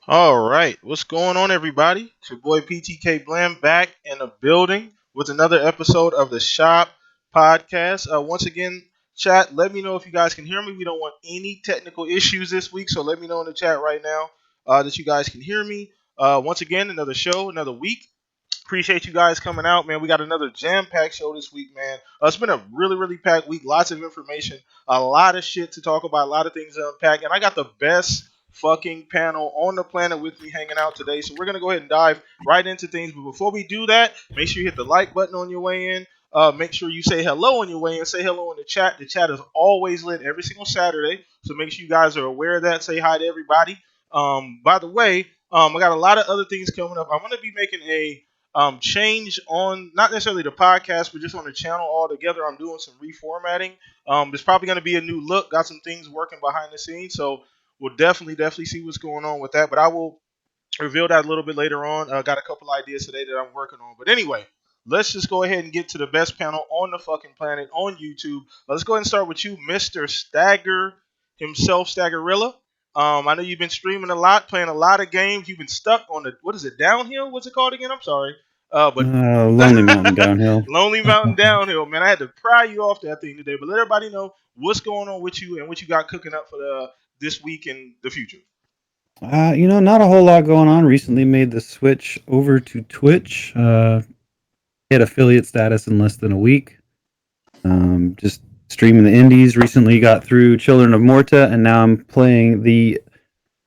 All right, what's going on, everybody? It's your boy PTK Bland back in the building with another episode of the Shop Podcast. Once again, chat, let me know if you guys can hear me. We don't want any technical issues this week, so let me know in the chat right now that you guys can hear me. Once again, another show, another week. Appreciate you guys coming out, man. We got another jam-packed show this week, man. It's been a really packed week. Lots of information, a lot of shit to talk about, a lot of things to unpack, and I got the best fucking panel on the planet with me hanging out today. So we're gonna go ahead and dive right into things. But before we do that, make sure you hit the like button on your way in. Make sure you say hello on your way in. Say hello in the chat. The chat is always lit every single Saturday, so make sure you guys are aware of that. Say hi to everybody. By the way, I got a lot of other things coming up. I'm gonna be making a change on not necessarily the podcast, but just on the channel altogether. I'm doing some reformatting. There's probably going to be a new look. Got some things working behind the scenes, so we'll definitely see what's going on with that. But I will reveal that a little bit later on. Got a couple ideas today that I'm working on. But anyway, let's just go ahead and get to the best panel on the fucking planet on YouTube. Let's go ahead and start with you, Mr. Stagger himself, Staggerilla. I know you've been streaming a lot, playing a lot of games. You've been stuck on the what is it, downhill? What's it called again? I'm sorry, but Lonely Mountain Downhill. Lonely Mountain Downhill, man. I had to pry you off that thing today, but let everybody know what's going on with you and what you got cooking up for this week and the future. Not a whole lot going on. Recently made the switch over to Twitch. Hit affiliate status in less than a week. Just streaming the indies. Recently got through Children of Morta, and now I'm playing the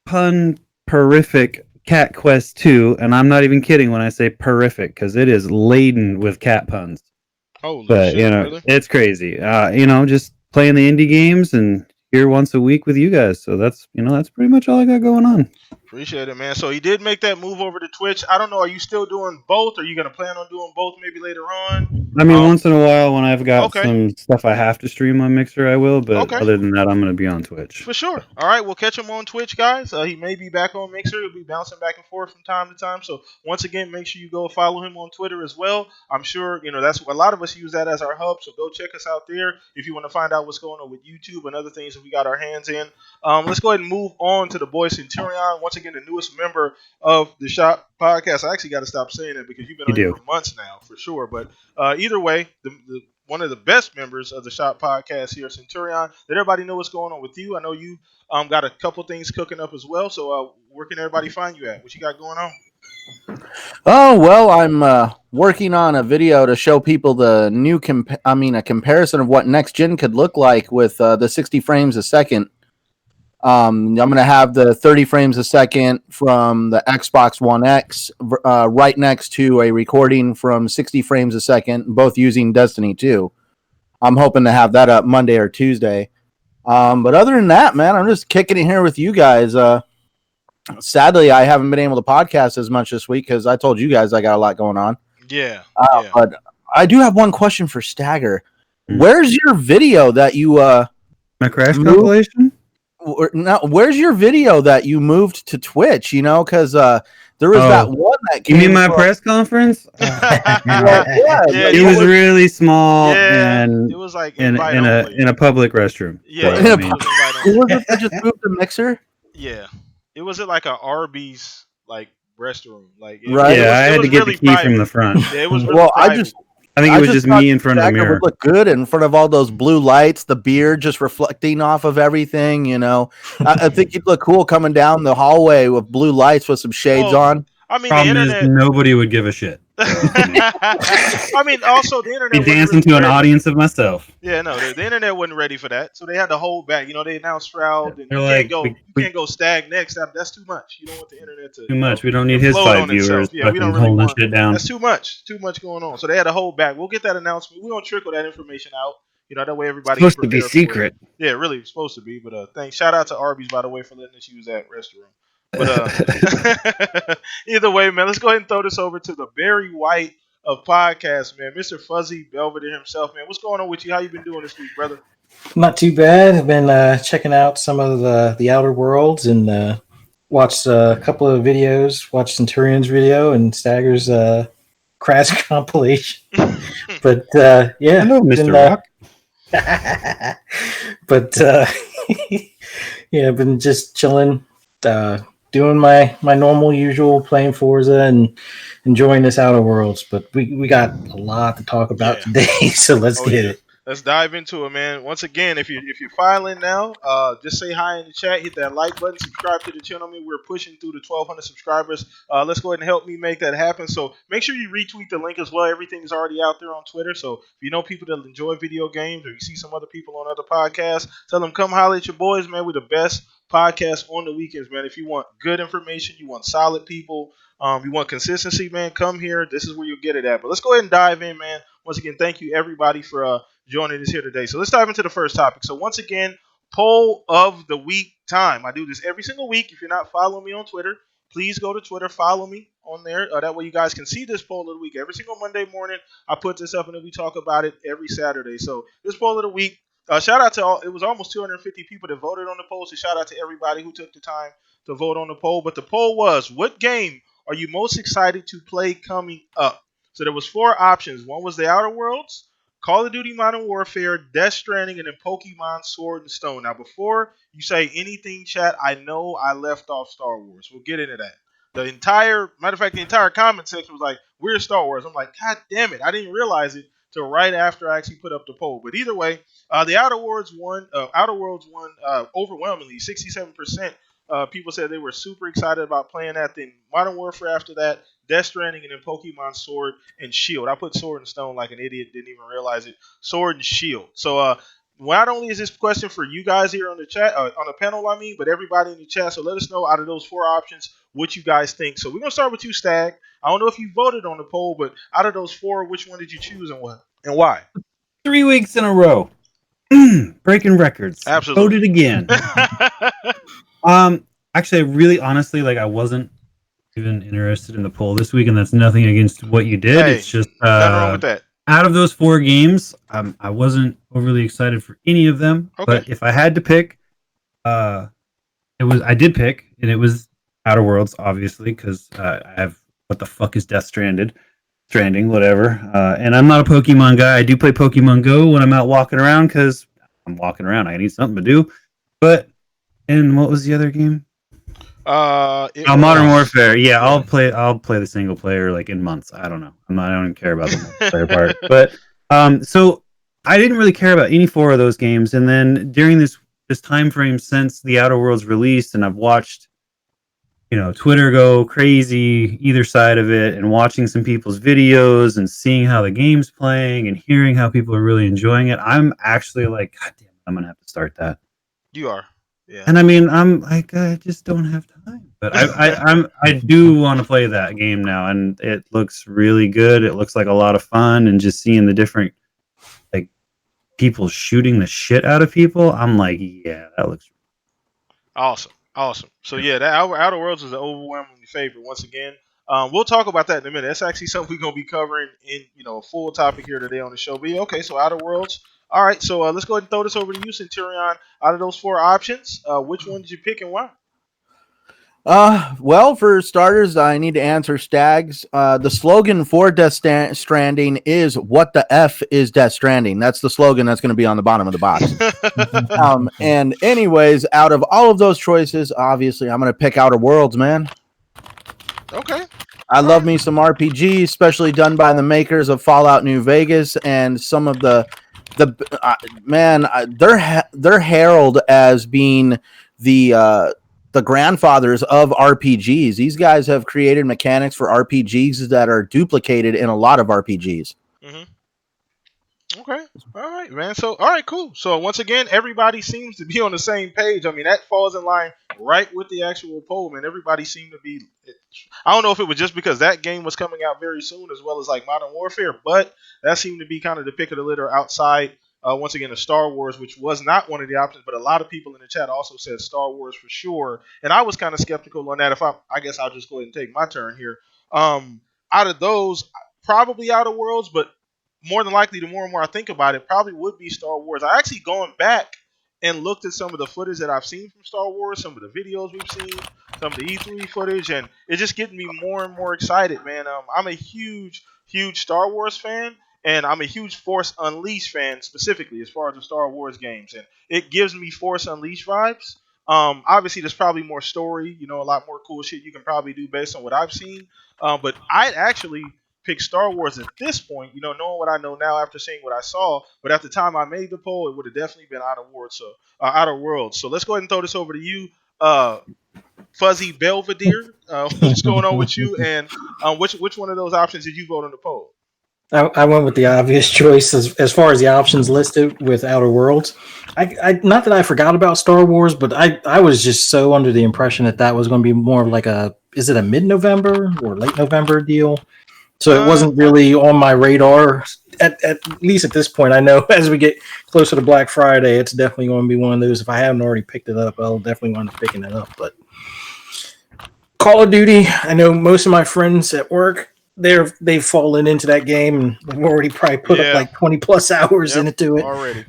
pun-perific Cat Quest 2, and I'm not even kidding when I say perific, because it is laden with cat puns. Holy But, shit, really? it's crazy. Just playing the indie games and here once a week with you guys. So that's pretty much all I got going on. Appreciate it, man. So he did make that move over to Twitch. I don't know. Are you still doing both? Are you going to plan on doing both maybe later on? I mean, once in a while when I've got Okay. some stuff I have to stream on Mixer, I will. But Okay. other than that, I'm going to be on Twitch. For sure. All right, we'll catch him on Twitch, guys. He may be back on Mixer. He'll be bouncing back and forth from time to time. So once again, make sure you go follow him on Twitter as well. I'm sure that's a lot of us use that as our hub. So go check us out there if you want to find out what's going on with YouTube and other things that we got our hands in. Let's go ahead and move on to the boy Centurion. Once again, the newest member of the Shop Podcast. I actually got to stop saying that because you've been on here for months now, for sure. But either way, the one of the best members of the Shop Podcast here, Centurion. Let everybody know what's going on with you. I know you got a couple things cooking up as well. So where can everybody find you at? What you got going on? Oh, well, I'm working on a video to show people the new a comparison of what next gen could look like with the 60 frames a second. I'm going to have the 30 frames a second from the Xbox One X right next to a recording from 60 frames a second, both using Destiny 2. I'm hoping to have that up Monday or Tuesday. But other than that, man, I'm just kicking it here with you guys. Sadly, I haven't been able to podcast as much this week because I told you guys I got a lot going on. Yeah. But I do have one question for Stagger. Where's your video that you... My Crash compilation? Now, where's your video that you moved to Twitch? Because there was that one that came. You mean my press conference? It was really small, and it was like in a public restroom. Yeah, so, was it that just moved the Mixer? Yeah, it was at like a Arby's like restroom, like right. I had to get really the key from the front. Yeah, it was really private. I think it was just me in front of the mirror. Would look good in front of all those blue lights, the beard just reflecting off of everything. I think you'd look cool coming down the hallway with blue lights with some shades on. I mean, problem is nobody would give a shit. I mean, also the internet. Be dancing to an audience of myself. Yeah, no, the internet wasn't ready for that, so they had to hold back. They announced Stroud, and you can't go Stag next. That's too much. You don't want the internet to too much. We don't need his 5 viewers. Yeah, we don't really holding shit down. That's too much going on. So they had to hold back. We'll get that announcement. We're gonna trickle that information out. That way everybody. It's supposed to be secret. Yeah, really, it's supposed to be. But thanks. Shout out to Arby's, by the way, for letting us use that restroom. But either way, man, let's go ahead and throw this over to the Barry White of podcasts, man. Mr. Fuzzy Belvedere himself, man. What's going on with you? How you been doing this week, brother? Not too bad. I've been checking out some of the Outer Worlds and watched a couple of videos. Watched Centurion's video and Stagger's Crash compilation. But yeah, hello, Mr. Rock. But yeah, I've been just chilling. doing my normal usual, playing Forza and enjoying this Outer Worlds. But we got a lot to talk about Yeah. today, so let's Oh get yeah. it. Let's dive into it, man. Once again, if you're filing now, just say hi in the chat, hit that like button, subscribe to the channel. I mean, we're pushing through the 1,200 subscribers. Let's go ahead and help me make that happen. So make sure you retweet the link as well. Everything's already out there on Twitter. So if you know people that enjoy video games, or you see some other people on other podcasts, tell them come holler at your boys, man. We're the best podcast on the weekends, man. If you want good information, you want solid people, you want consistency, man. Come here. This is where you'll get it at. But let's go ahead and dive in, man. Once again, thank you everybody for joining us here today. So let's dive into the first topic. So once again, poll of the week time. I do this every single week. If you're not following me on Twitter, please go to Twitter, follow me on there. That way you guys can see this poll of the week. Every single Monday morning, I put this up and then we talk about it every Saturday. So this poll of the week, shout out to all, it was almost 250 people that voted on the poll. So shout out to everybody who took the time to vote on the poll. But the poll was, what game are you most excited to play coming up? So there was 4 options. One was the Outer Worlds, Call of Duty Modern Warfare, Death Stranding, and then Pokemon Sword and Stone. Now, before you say anything, chat, I know I left off Star Wars. We'll get into that. Matter of fact, the entire comment section was like, "Where's Star Wars?" I'm like, God damn it, I didn't realize it till right after I actually put up the poll. But either way, the Outer Worlds won. Overwhelmingly, 67%. People said they were super excited about playing that. Then Modern Warfare after that, Death Stranding, and then Pokemon Sword and Shield. I put Sword and Stone like an idiot, didn't even realize it. Sword and Shield. So not only is this question for you guys here on the chat, on the panel, I mean, but everybody in the chat. So let us know out of those 4 options what you guys think. So we're gonna start with you, Stag. I don't know if you voted on the poll, but out of those 4, which one did you choose and what and why? 3 weeks in a row. Breaking records. Absolutely. Voted again. Actually, really honestly, like I wasn't even interested in the poll this week, and that's nothing against what you did. Hey, it's just nothing wrong with that. out of those 4 games, I wasn't overly excited for any of them. Okay. But if I had to pick, I did pick, and it was Outer Worlds, obviously, because I have what the fuck is Stranding, whatever. And I'm not a Pokemon guy. I do play Pokemon Go when I'm out walking around because I'm walking around. I need something to do. And what was the other game? Modern Warfare. Yeah, I'll play the single player like in months. I don't know. I don't even care about the multiplayer part. But so I didn't really care about any 4 of those games. And then during this time frame since the Outer Worlds released, and I've watched Twitter go crazy either side of it, and watching some people's videos and seeing how the game's playing and hearing how people are really enjoying it, I'm actually like, God damn it, I'm gonna have to start that. You are. Yeah. And I mean, I'm like, I just don't have time. But I do want to play that game now, and it looks really good. It looks like a lot of fun, and just seeing the different like people shooting the shit out of people, I'm like, yeah, that looks awesome. So yeah, that Outer Worlds is an overwhelmingly favorite. Once again, we'll talk about that in a minute. That's actually something we're gonna be covering in a full topic here today on the show. But yeah, okay, so Outer Worlds. All right, so let's go ahead and throw this over to you, Centurion. Out of those 4 options, which one did you pick and why? Well, for starters, I need to answer Stags. The slogan for Death Stranding is "What the F is Death Stranding?" That's the slogan that's going to be on the bottom of the box. And anyways, out of all of those choices, obviously, I'm going to pick Outer Worlds, man. Okay. I love me some RPG, especially done by the makers of Fallout New Vegas, and some of they're heralded as being the grandfathers of RPGs. These guys have created mechanics for RPGs that are duplicated in a lot of RPGs. Mm-hmm. Okay. All right, man. So, all right, cool. So, once again, everybody seems to be on the same page. I mean, that falls in line right with the actual poll, man. Everybody seemed to be. I don't know if it was just because that game was coming out very soon, as well as like Modern Warfare, but that seemed to be kind of the pick of the litter outside. Once again, the Star Wars, which was not one of the options, but a lot of people in the chat also said Star Wars for sure, and I was kind of skeptical on that. I guess I'll just go ahead and take my turn here. Out of those, probably Outer Worlds, but more than likely, the more and more I think about it, probably would be Star Wars. I actually going back and looked at some of the footage that I've seen from Star Wars, some of the videos we've seen, some of the E3 footage, and it's just getting me more and more excited, man. I'm a huge Star Wars fan, and I'm a huge Force Unleashed fan specifically as far as the Star Wars games, and it gives me Force Unleashed vibes. Obviously, there's probably more story, a lot more cool shit you can probably do based on what I've seen. But I'd actually pick Star Wars at this point, knowing what I know now after seeing what I saw. But at the time I made the poll, it would have definitely been Outer World. Outer Worlds. So let's go ahead and throw this over to you, Fuzzy Belvedere. What's going on with you? And which one of those options did you vote on the poll? I went with the obvious choice as far as the options listed with Outer Worlds. I not that I forgot about Star Wars, but I was just so under the impression that was going to be more of like is it a mid-November or late November deal? So it wasn't really on my radar. At least at this point, I know as we get closer to Black Friday, it's definitely going to be one of those. If I haven't already picked it up, I'll definitely wind up picking it up. But Call of Duty, I know most of my friends at work, they've fallen into that game and they've already probably put up like 20 plus hours into it already.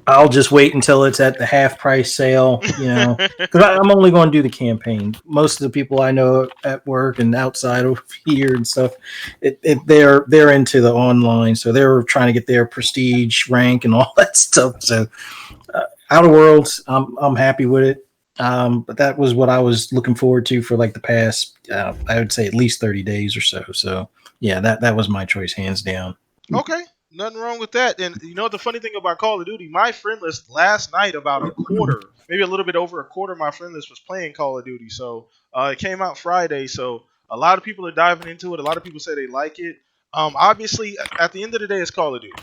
I'll just wait until it's at the half price sale, because I'm only going to do the campaign. Most of the people I know at work and outside of here and stuff, they're into the online, so they're trying to get their prestige rank and all that stuff. So, Outer Worlds, I'm happy with it. But that was what I was looking forward to for like the past, I would say at least 30 days or so. So yeah, that was my choice, hands down. Okay, nothing wrong with that. And the funny thing about Call of Duty, my friend list last night, about a quarter, maybe a little bit over a quarter of my friend list was playing Call of Duty. So it came out Friday. So a lot of people are diving into it. A lot of people say they like it. Obviously, at the end of the day, it's Call of Duty.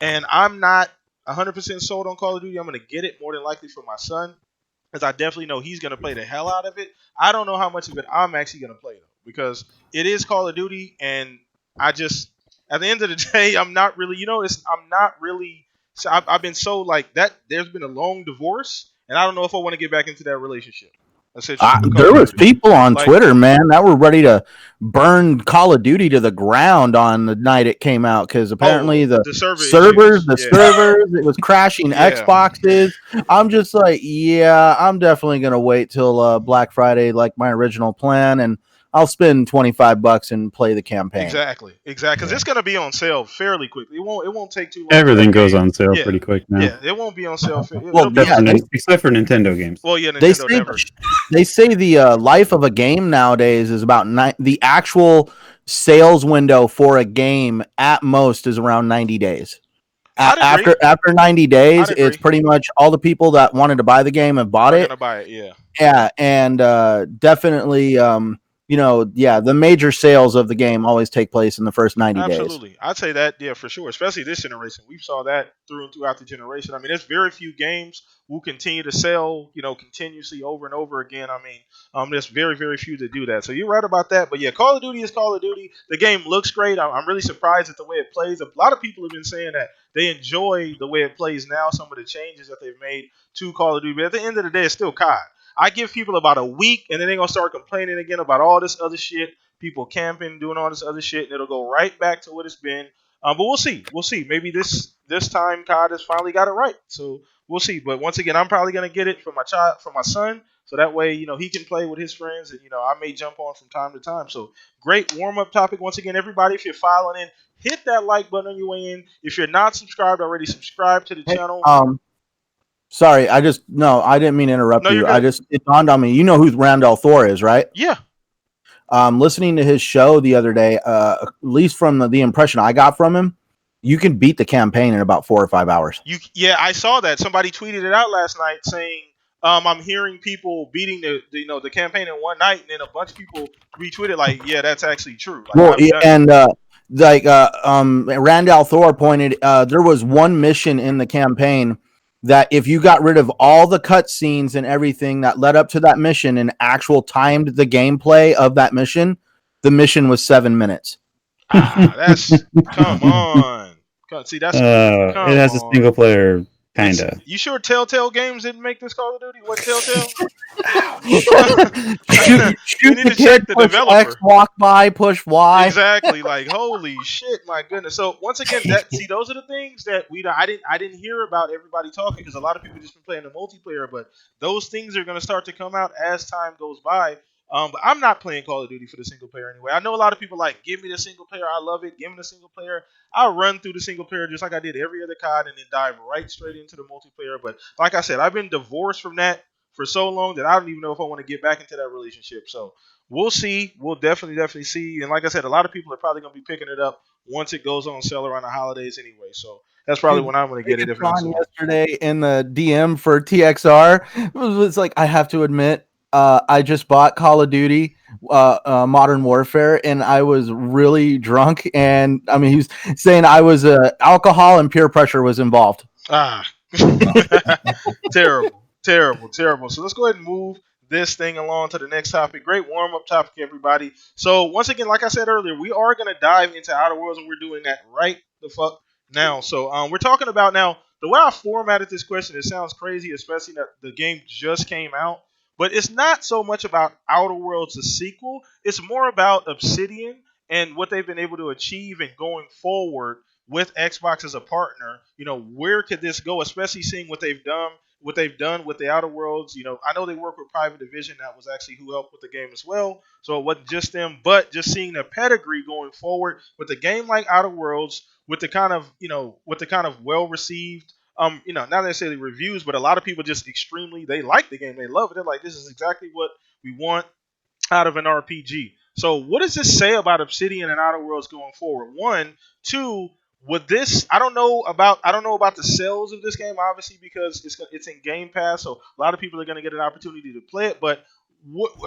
And I'm not 100% sold on Call of Duty. I'm going to get it more than likely for my son, because I definitely know he's going to play the hell out of it. I don't know how much of it I'm actually going to play, though, because it is Call of Duty, and I just, at the end of the day, I'm not really, I'm not really, so I've been so like that, there's been a long divorce, and I don't know if I want to get back into that relationship. There was people on Twitter, man, that were ready to burn Call of Duty to the ground on the night it came out, because apparently the servers, it was crashing Xboxes. I'm just like, I'm definitely gonna wait till Black Friday, like my original plan, and I'll spend $25 and play the campaign. Exactly, because it's gonna be on sale fairly quickly. It won't take too long. Everything goes on sale pretty quick now. Yeah, it won't be on sale. Except for Nintendo games. Well, yeah, Nintendo never. They say the life of a game nowadays is about the actual sales window for a game at most is around 90 days. After 90 days, it's pretty much all the people that wanted to buy the game have bought it. Gonna buy it, yeah. Yeah, and definitely, the major sales of the game always take place in the first 90 days. Absolutely. I'd say that, yeah, for sure. Especially this generation. We saw that throughout the generation. I mean, there's very few games will continue to sell, continuously over and over again. I mean, there's very, very few that do that. So you're right about that. But yeah, Call of Duty is Call of Duty. The game looks great. I'm really surprised at the way it plays. A lot of people have been saying that they enjoy the way it plays now, some of the changes that they've made to Call of Duty. But at the end of the day, it's still COD. I give people about a week, and then they're going to start complaining again about all this other shit, people camping, doing all this other shit, and it'll go right back to what it's been. But we'll see. We'll see. Maybe this time COD has finally got it right. So we'll see. But once again, I'm probably going to get it for my son, so that way, he can play with his friends, and, I may jump on from time to time. So great warm-up topic. Once again, everybody, if you're filing in, hit that like button on your way in. If you're not subscribed already, subscribe to the channel. Sorry, I didn't mean to interrupt you. It dawned on me. You know who Randall Thor is, right? Yeah. Listening to his show the other day, at least from the impression I got from him, you can beat the campaign in about 4 or 5 hours. I saw that. Somebody tweeted it out last night saying, I'm hearing people beating the campaign in one night, and then a bunch of people retweeted like, yeah, that's actually true. Randall Thor pointed, there was one mission in the campaign that if you got rid of all the cutscenes and everything that led up to that mission and timed the gameplay of that mission, the mission was 7 minutes. That's come on. See, that's it has a single player kinda. You sure Telltale Games didn't make this Call of Duty? What Telltale? shoot the kid, the developer. X, walk by, push Y. Exactly. Like, holy shit, my goodness. So once again, those are the things that I didn't hear about everybody talking, because a lot of people just been playing the multiplayer, but those things are going to start to come out as time goes by. But I'm not playing Call of Duty for the single player anyway. I know a lot of people like, give me the single player. I love it. Give me the single player. I'll run through the single player just like I did every other COD and then dive right straight into the multiplayer. But like I said, I've been divorced from that for so long that I don't even know if I want to get back into that relationship. So we'll see. We'll definitely see. And like I said, a lot of people are probably going to be picking it up once it goes on sale around the holidays anyway. So that's probably Dude, when I'm going to get it, if not Megatron sooner. yesterday in the DM for TXR was like, I have to admit, I just bought Call of Duty, Modern Warfare, and I was really drunk. And I mean, he's saying I was alcohol and peer pressure was involved. Ah, terrible, terrible, terrible. So let's go ahead and move this thing along to the next topic. Great warm up topic, everybody. So once again, like I said earlier, we are going to dive into Outer Worlds, and we're doing that right the fuck now. So we're talking about now the way I formatted this question. It sounds crazy, especially that the game just came out. But it's not so much about Outer Worlds, the sequel. It's more about Obsidian and what they've been able to achieve and going forward with Xbox as a partner. Where could this go? Especially seeing what they've done with the Outer Worlds. I know they work with Private Division. That was actually who helped with the game as well. So it wasn't just them, but just seeing the pedigree going forward with a game like Outer Worlds, with the kind of well received, not necessarily reviews, but a lot of people just extremely they like the game. They love it. They're like, this is exactly what we want out of an RPG. So what does this say about Obsidian and Outer Worlds going forward? One, two. Would this? I don't know about the sales of this game, obviously, because it's in Game Pass, so a lot of people are going to get an opportunity to play it. But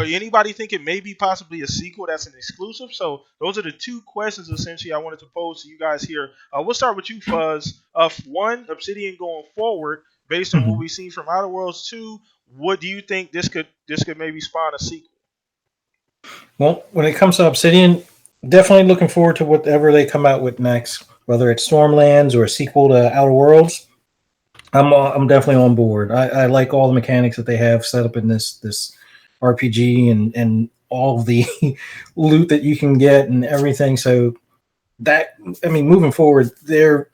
anybody think it may be possibly a sequel that's an exclusive? So those are the two questions essentially I wanted to pose to you guys here. We'll start with you, Fuzz. One, Obsidian going forward, based on what we've seen from Outer Worlds. Two, what do you think this could maybe spawn a sequel? Well, when it comes to Obsidian, definitely looking forward to whatever they come out with next, whether it's Stormlands or a sequel to Outer Worlds. I'm definitely on board. I like all the mechanics that they have set up in this RPG and all of the loot that you can get and everything. So moving forward, they're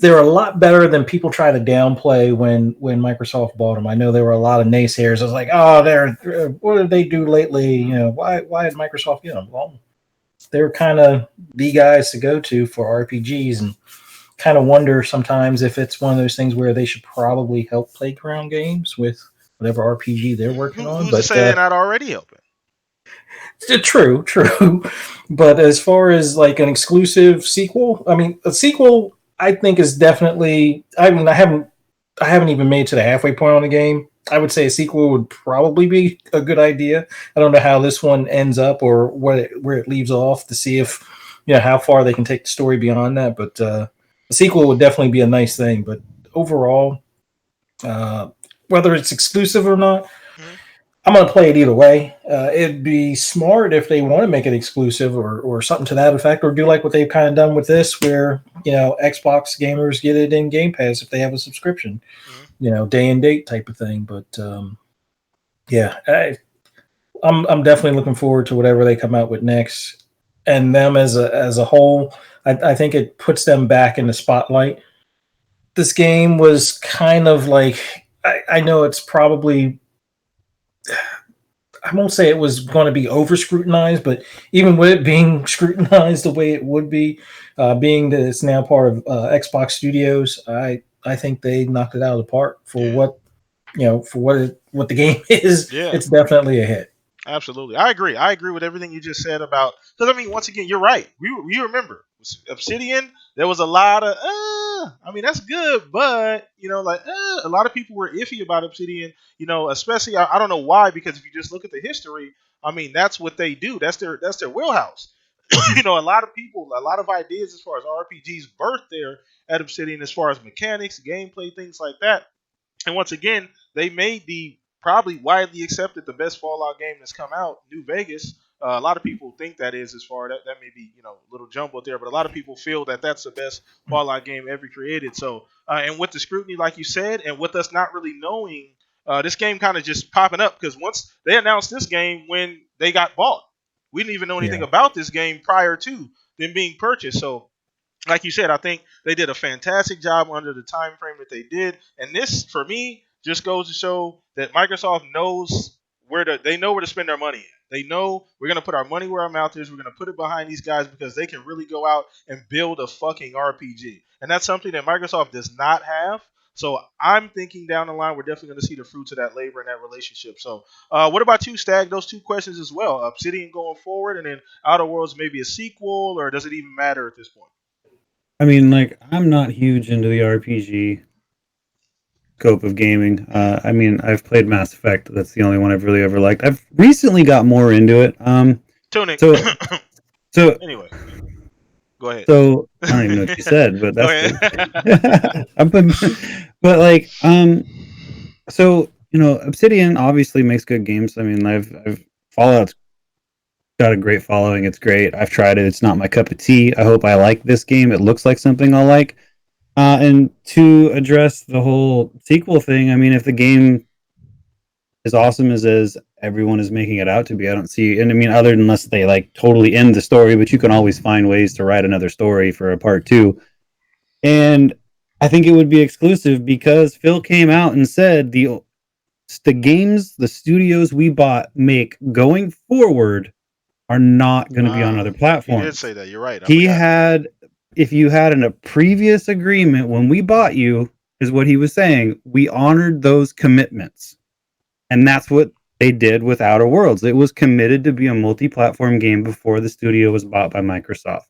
a lot better than people try to downplay when Microsoft bought them. I know there were a lot of naysayers. I was like, oh, what did they do lately? Why did Microsoft get them? Well, they're kind of the guys to go to for RPGs, and kind of wonder sometimes if it's one of those things where they should probably help Playground Games with whatever RPG they're working on. Who's But to say they're not already helping? true. But as far as like an exclusive sequel, I mean, a sequel I think is definitely. I haven't even made to the halfway point on the game. I would say a sequel would probably be a good idea. I don't know how this one ends up or where it leaves off to see if how far they can take the story beyond that. But a sequel would definitely be a nice thing. But overall, whether it's exclusive or not, Mhm. I'm going to play it either way. It'd be smart if they want to make it exclusive or something to that effect, or do like what they've kind of done with this, where Xbox gamers get it in Game Pass if they have a subscription, day and date type of thing. But yeah, I'm definitely looking forward to whatever they come out with next, and them as a whole. I think it puts them back in the spotlight. This game was kind of like I know it's probably. I won't say it was going to be over scrutinized, but even with it being scrutinized the way it would be, being that it's now part of Xbox Studios, I think they knocked it out of the park for what the game is. Yeah. It's definitely a hit. Absolutely, I agree. I agree with everything you just said about. Because once again, you're right. You remember Obsidian? There was a lot of. That's good, but a lot of people were iffy about Obsidian. Especially I don't know why, because if you just look at the history, that's what they do. That's their wheelhouse. A lot of people, a lot of ideas as far as RPGs birthed there at Obsidian, as far as mechanics, gameplay, things like that. And once again, they made the probably widely accepted the best Fallout game that's come out, New Vegas. A lot of people think that is, as far that may be a little jumbled there, but a lot of people feel that that's the best Fallout game ever created. So and with the scrutiny, like you said, and with us not really knowing this game kind of just popping up, because once they announced this game when they got bought, we didn't even know anything about this game prior to them being purchased. So like you said, I think they did a fantastic job under the time frame that they did. And this, for me, just goes to show that Microsoft knows they know where to spend their money. They know we're gonna put our money where our mouth is. We're gonna put it behind these guys because they can really go out and build a fucking RPG. And that's something that Microsoft does not have. So I'm thinking down the line we're definitely going to see the fruits of that labor and that relationship. So what about you, Stag? Those two questions as well. Obsidian going forward, and then Outer Worlds maybe a sequel, or does it even matter at this point? I mean, like, I'm not huge into the RPG scope of gaming. I mean, I've played Mass Effect. That's the only one I've really ever liked. I've recently got more into it. Tunic. So so Anyway, go ahead. so I don't even know what you said, but Go that's ahead. good. But like, so Obsidian obviously makes good games. I mean, I've Fallout's got a great following. It's great. I've tried it. It's not my cup of tea. I hope I like this game. It looks like something I'll like. And to address the whole sequel thing, I mean, if the game is awesome as everyone is making it out to be, I don't see. And I mean, other unless they like totally end the story, but you can always find ways to write another story for a part two. And I think it would be exclusive because Phil came out and said the games the studios we bought make going forward are not going to be on other platforms. He did say that. You're right. He had, if you had in a previous agreement when we bought you, is what he was saying. We honored those commitments, and that's what they did with Outer Worlds. It was committed to be a multi-platform game before the studio was bought by Microsoft.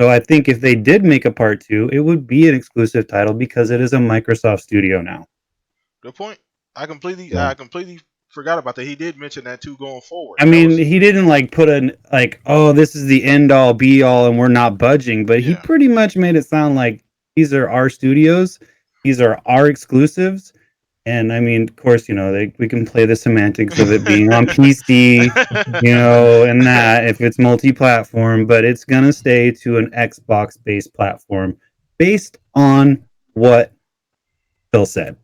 So I think if they did make a part two, it would be an exclusive title because it is a Microsoft studio now. Good point. I completely forgot about that. He did mention that too going forward. I mean, he didn't like put oh, this is the end all be all and we're not budging, but he pretty much made it sound like these are our studios, these are our exclusives. And I mean, of course, we can play the semantics of it being on PC, and that if it's multi-platform, but it's gonna stay to an Xbox-based platform based on what Phil said.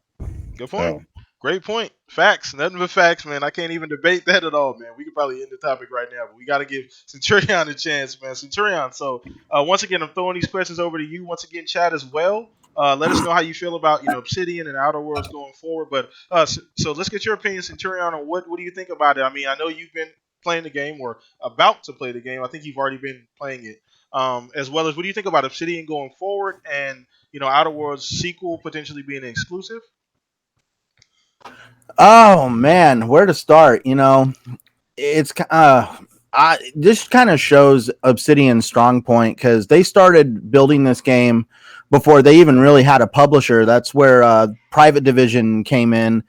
Good point. So. Great point. Facts. Nothing but facts, man. I can't even debate that at all, man. We could probably end the topic right now, but we got to give Centurion a chance, man. Centurion, so once again, I'm throwing these questions over to you. Once again, chat as well. Let us know how you feel about Obsidian and Outer Worlds going forward. But so let's get your opinion, Centurion, on what do you think about it? I mean, I know you've been playing the game or about to play the game. I think you've already been playing it. As well as what do you think about Obsidian going forward and Outer Worlds sequel potentially being an exclusive? Oh man, where to start? It's this kind of shows Obsidian's strong point because they started building this game before they even really had a publisher. That's where Private Division came in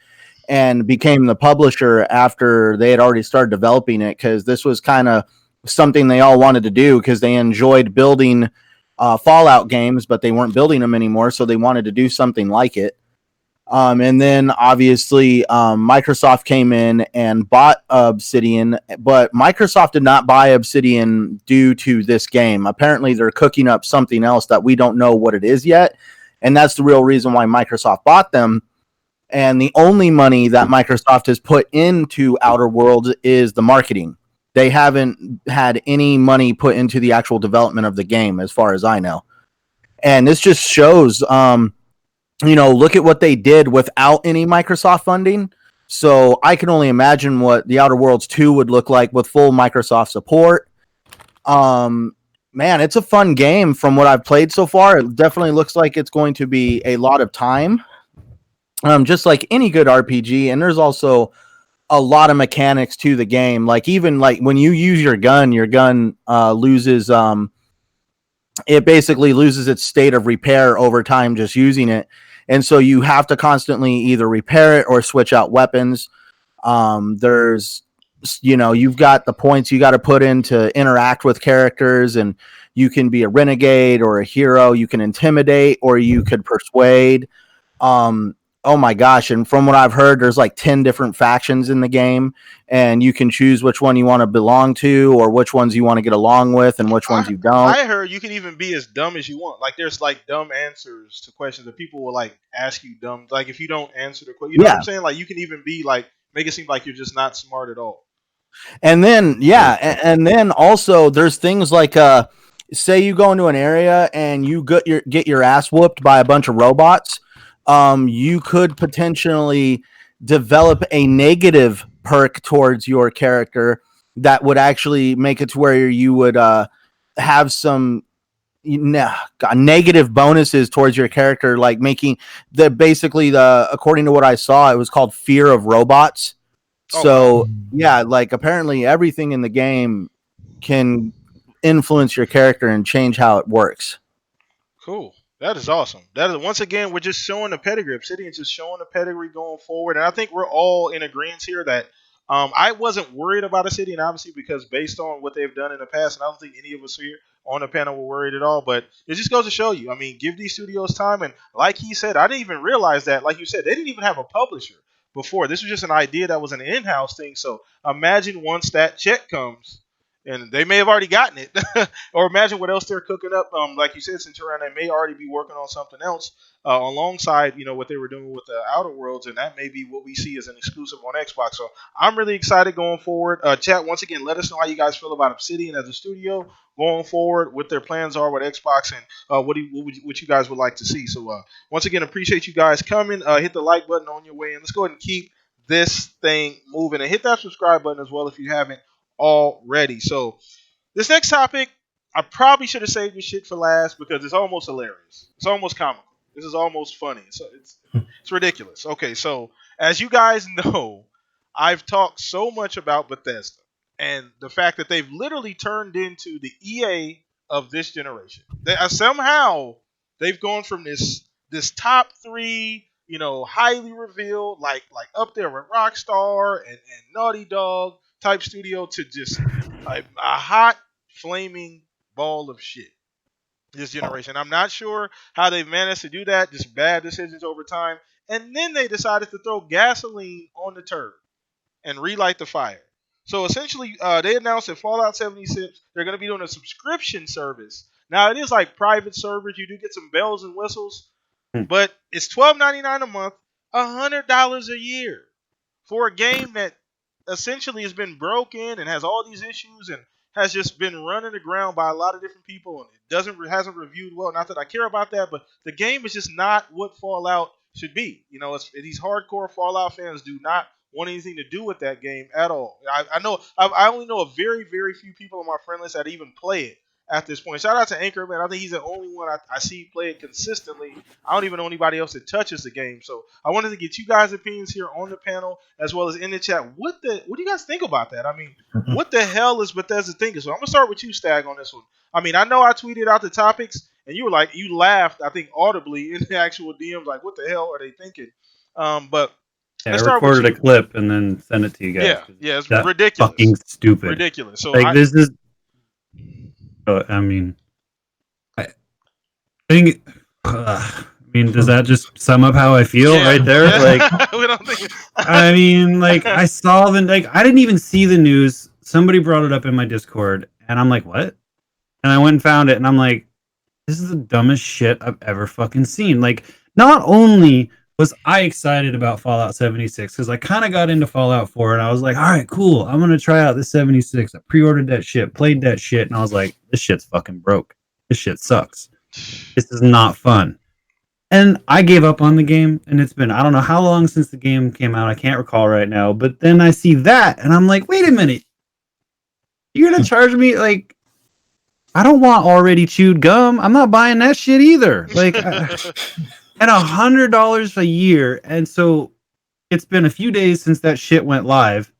and became the publisher after they had already started developing it, because this was kind of something they all wanted to do because they enjoyed building Fallout games, but they weren't building them anymore, so they wanted to do something like it. And then obviously Microsoft came in and bought Obsidian, but Microsoft did not buy Obsidian due to this game. Apparently they're cooking up something else that we don't know what it is yet. And that's the real reason why Microsoft bought them. And the only money that Microsoft has put into Outer Worlds is the marketing. They haven't had any money put into the actual development of the game, as far as I know. And this just shows, look at what they did without any Microsoft funding. So I can only imagine what the Outer Worlds 2 would look like with full Microsoft support. Man, it's a fun game from what I've played so far. It definitely looks like it's going to be a lot of time. Just like any good RPG. And there's also a lot of mechanics to the game. Like even like when you use your gun loses it basically loses its state of repair over time just using it. And so you have to constantly either repair it or switch out weapons. There's, you've got the points you got to put in to interact with characters, and you can be a renegade or a hero. You can intimidate or you could persuade. Oh my gosh. And from what I've heard, there's like 10 different factions in the game, and you can choose which one you want to belong to or which ones you want to get along with and which ones you don't. I heard you can even be as dumb as you want. Like there's like dumb answers to questions that people will like ask you dumb. Like if you don't answer the question, you know what I'm saying? Like you can even be like, make it seem like you're just not smart at all. And then, and then also there's things like, say you go into an area and you get your ass whooped by a bunch of robots. You could potentially develop a negative perk towards your character that would actually make it to where you would have some negative bonuses towards your character, like making according to what I saw, it was called Fear of Robots. So yeah, like apparently everything in the game can influence your character and change how it works. Cool. That is awesome. That is once again we're just showing the pedigree. Obsidian just showing the pedigree going forward, and I think we're all in agreement here that I wasn't worried about Obsidian, obviously, because based on what they've done in the past, and I don't think any of us here on the panel were worried at all. But it just goes to show you. I mean, give these studios time, and like he said, I didn't even realize that. Like you said, they didn't even have a publisher before. This was just an idea that was an in-house thing. So imagine once that check comes. And they may have already gotten it, or imagine what else they're cooking up. Like you said, Centurion, they may already be working on something else alongside, what they were doing with the Outer Worlds, and that may be what we see as an exclusive on Xbox. So I'm really excited going forward. Chat, once again, let us know how you guys feel about Obsidian as a studio going forward, what their plans are with Xbox, and what you guys would like to see. So once again, appreciate you guys coming. Hit the like button on your way, and let's go ahead and keep this thing moving, and hit that subscribe button as well if you haven't already. So this next topic, I probably should have saved this shit for last because it's almost hilarious. It's almost comical. This is almost funny. So it's ridiculous. Okay, so as you guys know, I've talked so much about Bethesda and the fact that they've literally turned into the EA of this generation. Somehow they've gone from this top three, highly revealed, like up there with Rockstar and Naughty Dog type studio to just a hot flaming ball of shit this generation. I'm not sure how they've managed to do that, just bad decisions over time. And then they decided to throw gasoline on the turd and relight the fire. So essentially, they announced that Fallout 76, they're going to be doing a subscription service. Now, it is like private servers. You do get some bells and whistles, but it's $12.99 a month, $100 a year for a game that essentially has been broken and has all these issues and has just been run aground by a lot of different people, and it hasn't reviewed well. Not that I care about that, but the game is just not what Fallout should be. These hardcore Fallout fans do not want anything to do with that game at all. I only know a very, very few people on my friend list that even play it at this point. Shout out to Anchorman. I think he's the only one I see play it consistently. I don't even know anybody else that touches the game. So I wanted to get you guys' opinions here on the panel as well as in the chat. What do you guys think about that? I mean, what the hell is Bethesda thinking? So I'm gonna start with you, Stag, on this one. I mean, I know I tweeted out the topics and you laughed, I think, audibly in the actual DMs, like, what the hell are they thinking? But I recorded a clip and then sent it to you guys. Yeah, it's ridiculous. Fucking stupid. Ridiculous. So this is. I mean, I think. Does that just sum up how I feel right there? Like, we don't think. I mean, I saw I didn't even see the news. Somebody brought it up in my Discord, and I'm like, what? And I went and found it, and I'm like, this is the dumbest shit I've ever fucking seen. Like, not only was I excited about Fallout 76 because I kind of got into Fallout 4 and I was like, all right, cool. I'm going to try out this 76. I pre-ordered that shit, played that shit, and I was like, this shit's fucking broke. This shit sucks. This is not fun. And I gave up on the game, and it's been, I don't know how long since the game came out. I can't recall right now. But then I see that, and I'm like, wait a minute. You're going to charge me, like, I don't want already chewed gum. I'm not buying that shit either. Like, and $100 a year. And so it's been a few days since that shit went live.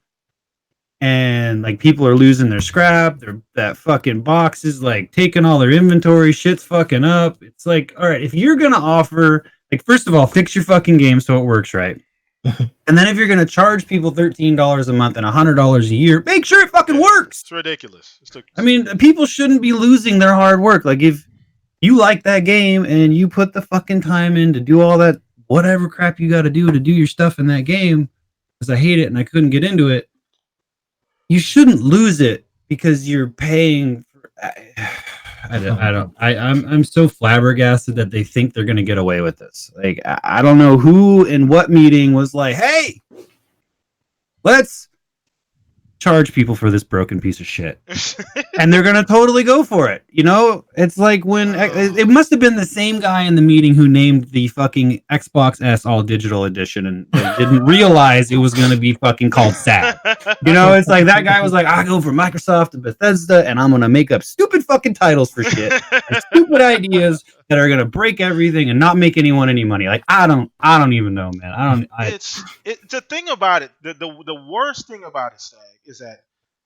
And like people are losing their scrap. That fucking box is like taking all their inventory. Shit's fucking up. It's like, all right, if you're going to offer, like, first of all, fix your fucking game so it works right. And then if you're going to charge people $13 a month and $100 a year, make sure it fucking works. It's ridiculous. I mean, people shouldn't be losing their hard work. Like, if you like that game and you put the fucking time in to do all that whatever crap you got to do your stuff in that game, because I hate it and I couldn't get into it, you shouldn't lose it because you're paying for. I'm so flabbergasted that they think they're going to get away with this. Like, I don't know who in what meeting was like, hey, let's charge people for this broken piece of shit. And they're going to totally go for it. You know, it's like when it must have been the same guy in the meeting who named the fucking Xbox S All Digital Edition and didn't realize it was going to be fucking called SAD. You know, it's like that guy was like, I go for Microsoft and Bethesda and I'm going to make up stupid fucking titles for shit and stupid ideas that are going to break everything and not make anyone any money. Like, I don't even know, man. It's the thing about it. The worst thing about it, Stag, is that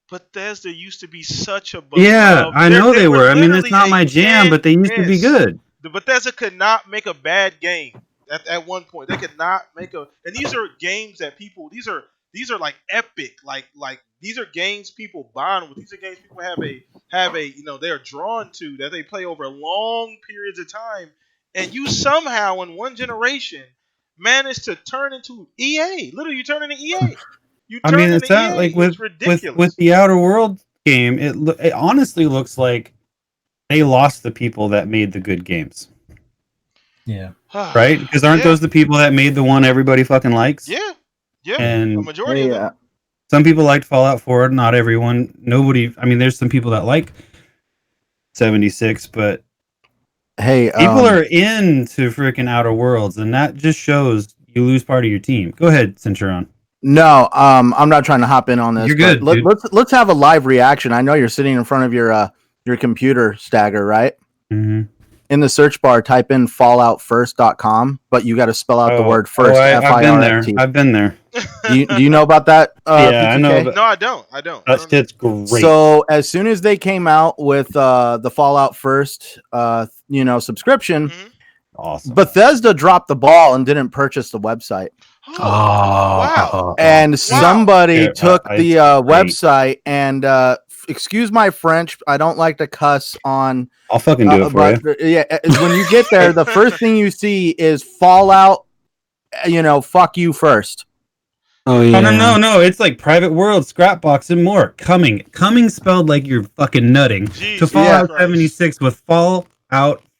Bethesda used to be such a beloved. Yeah, I know they were. I mean, it's not my jam, but they used to be good. The Bethesda could not make a bad game at one point. They could not make a. And these are games that people. These are like epic. Like these are games people bond with. These are games people have a they're drawn to that they play over long periods of time. And you somehow in one generation managed to turn into EA. Literally, you turn into EA. I mean, it's that like with the Outer Worlds game, it honestly looks like they lost the people that made the good games. Yeah. Right? Because aren't those the people that made the one everybody fucking likes? Yeah. And a majority of them. Some people liked Fallout 4, not everyone. Nobody. I mean, there's some people that like 76, but hey, people are into freaking Outer Worlds, and that just shows you lose part of your team. Go ahead, Centurion. No, I'm not trying to hop in on this. You're good. Let's have a live reaction. I know you're sitting in front of your computer, Stagger, right? Mm-hmm. In the search bar, type in falloutfirst.com, but you got to spell out the word first. I've been there. I've been there. Do you know about that? Yeah, I know. No, I don't. That shit's great. So as soon as they came out with the Fallout First, subscription, awesome. Bethesda dropped the ball and didn't purchase the website. Wow. And somebody took the website and excuse my French, I don't like to cuss on. I'll fucking do it for you. Yeah, when you get there, the first thing you see is Fallout. Fuck you first. Oh yeah. No. It's like Private World, Scrapbox, and more. Coming spelled like you're fucking nutting. Jeez, to Fallout 76 with Fallout.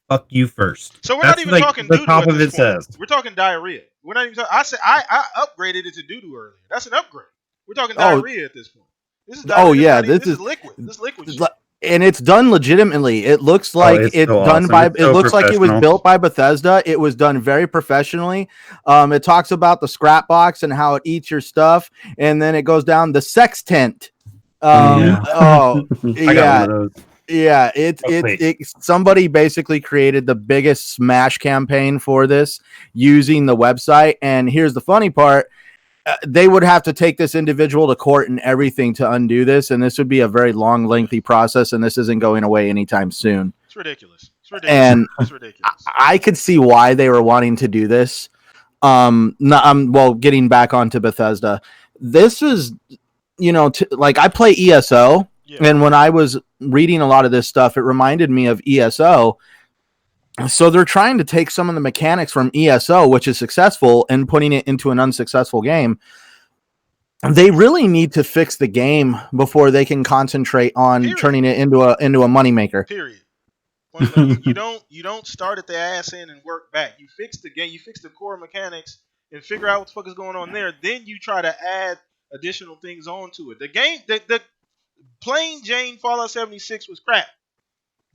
Fuck you first. So we're not even talking the doo-doo top at of this it point. says. We're talking diarrhea. We're not even talking. I said I upgraded it to doo-doo earlier. That's an upgrade. We're talking diarrhea at this point. This is diarrhea. This is liquid. This is liquid shit. And it's done legitimately. It looks like it's so done awesome. by. It's It so looks like it was built by Bethesda. It was done very professionally. It talks about the scrap box and how it eats your stuff, and then it goes down the sex tent. I got one of those. Yeah, somebody basically created the biggest smash campaign for this using the website. And here's the funny part. They would have to take this individual to court and everything to undo this. And this would be a very long, lengthy process. And this isn't going away anytime soon. It's ridiculous. And it's ridiculous. I could see why they were wanting to do this. Getting back onto Bethesda, this is, like I play ESO. Yeah. And when I was reading a lot of this stuff, it reminded me of ESO. So they're trying to take some of the mechanics from ESO, which is successful, and putting it into an unsuccessful game. They really need to fix the game before they can concentrate on turning it into a moneymaker. Period. You don't start at the ass end and work back. You fix the game, you fix the core mechanics, and figure out what the fuck is going on there. Then you try to add additional things onto it. The game, the plain Jane Fallout 76 was crap.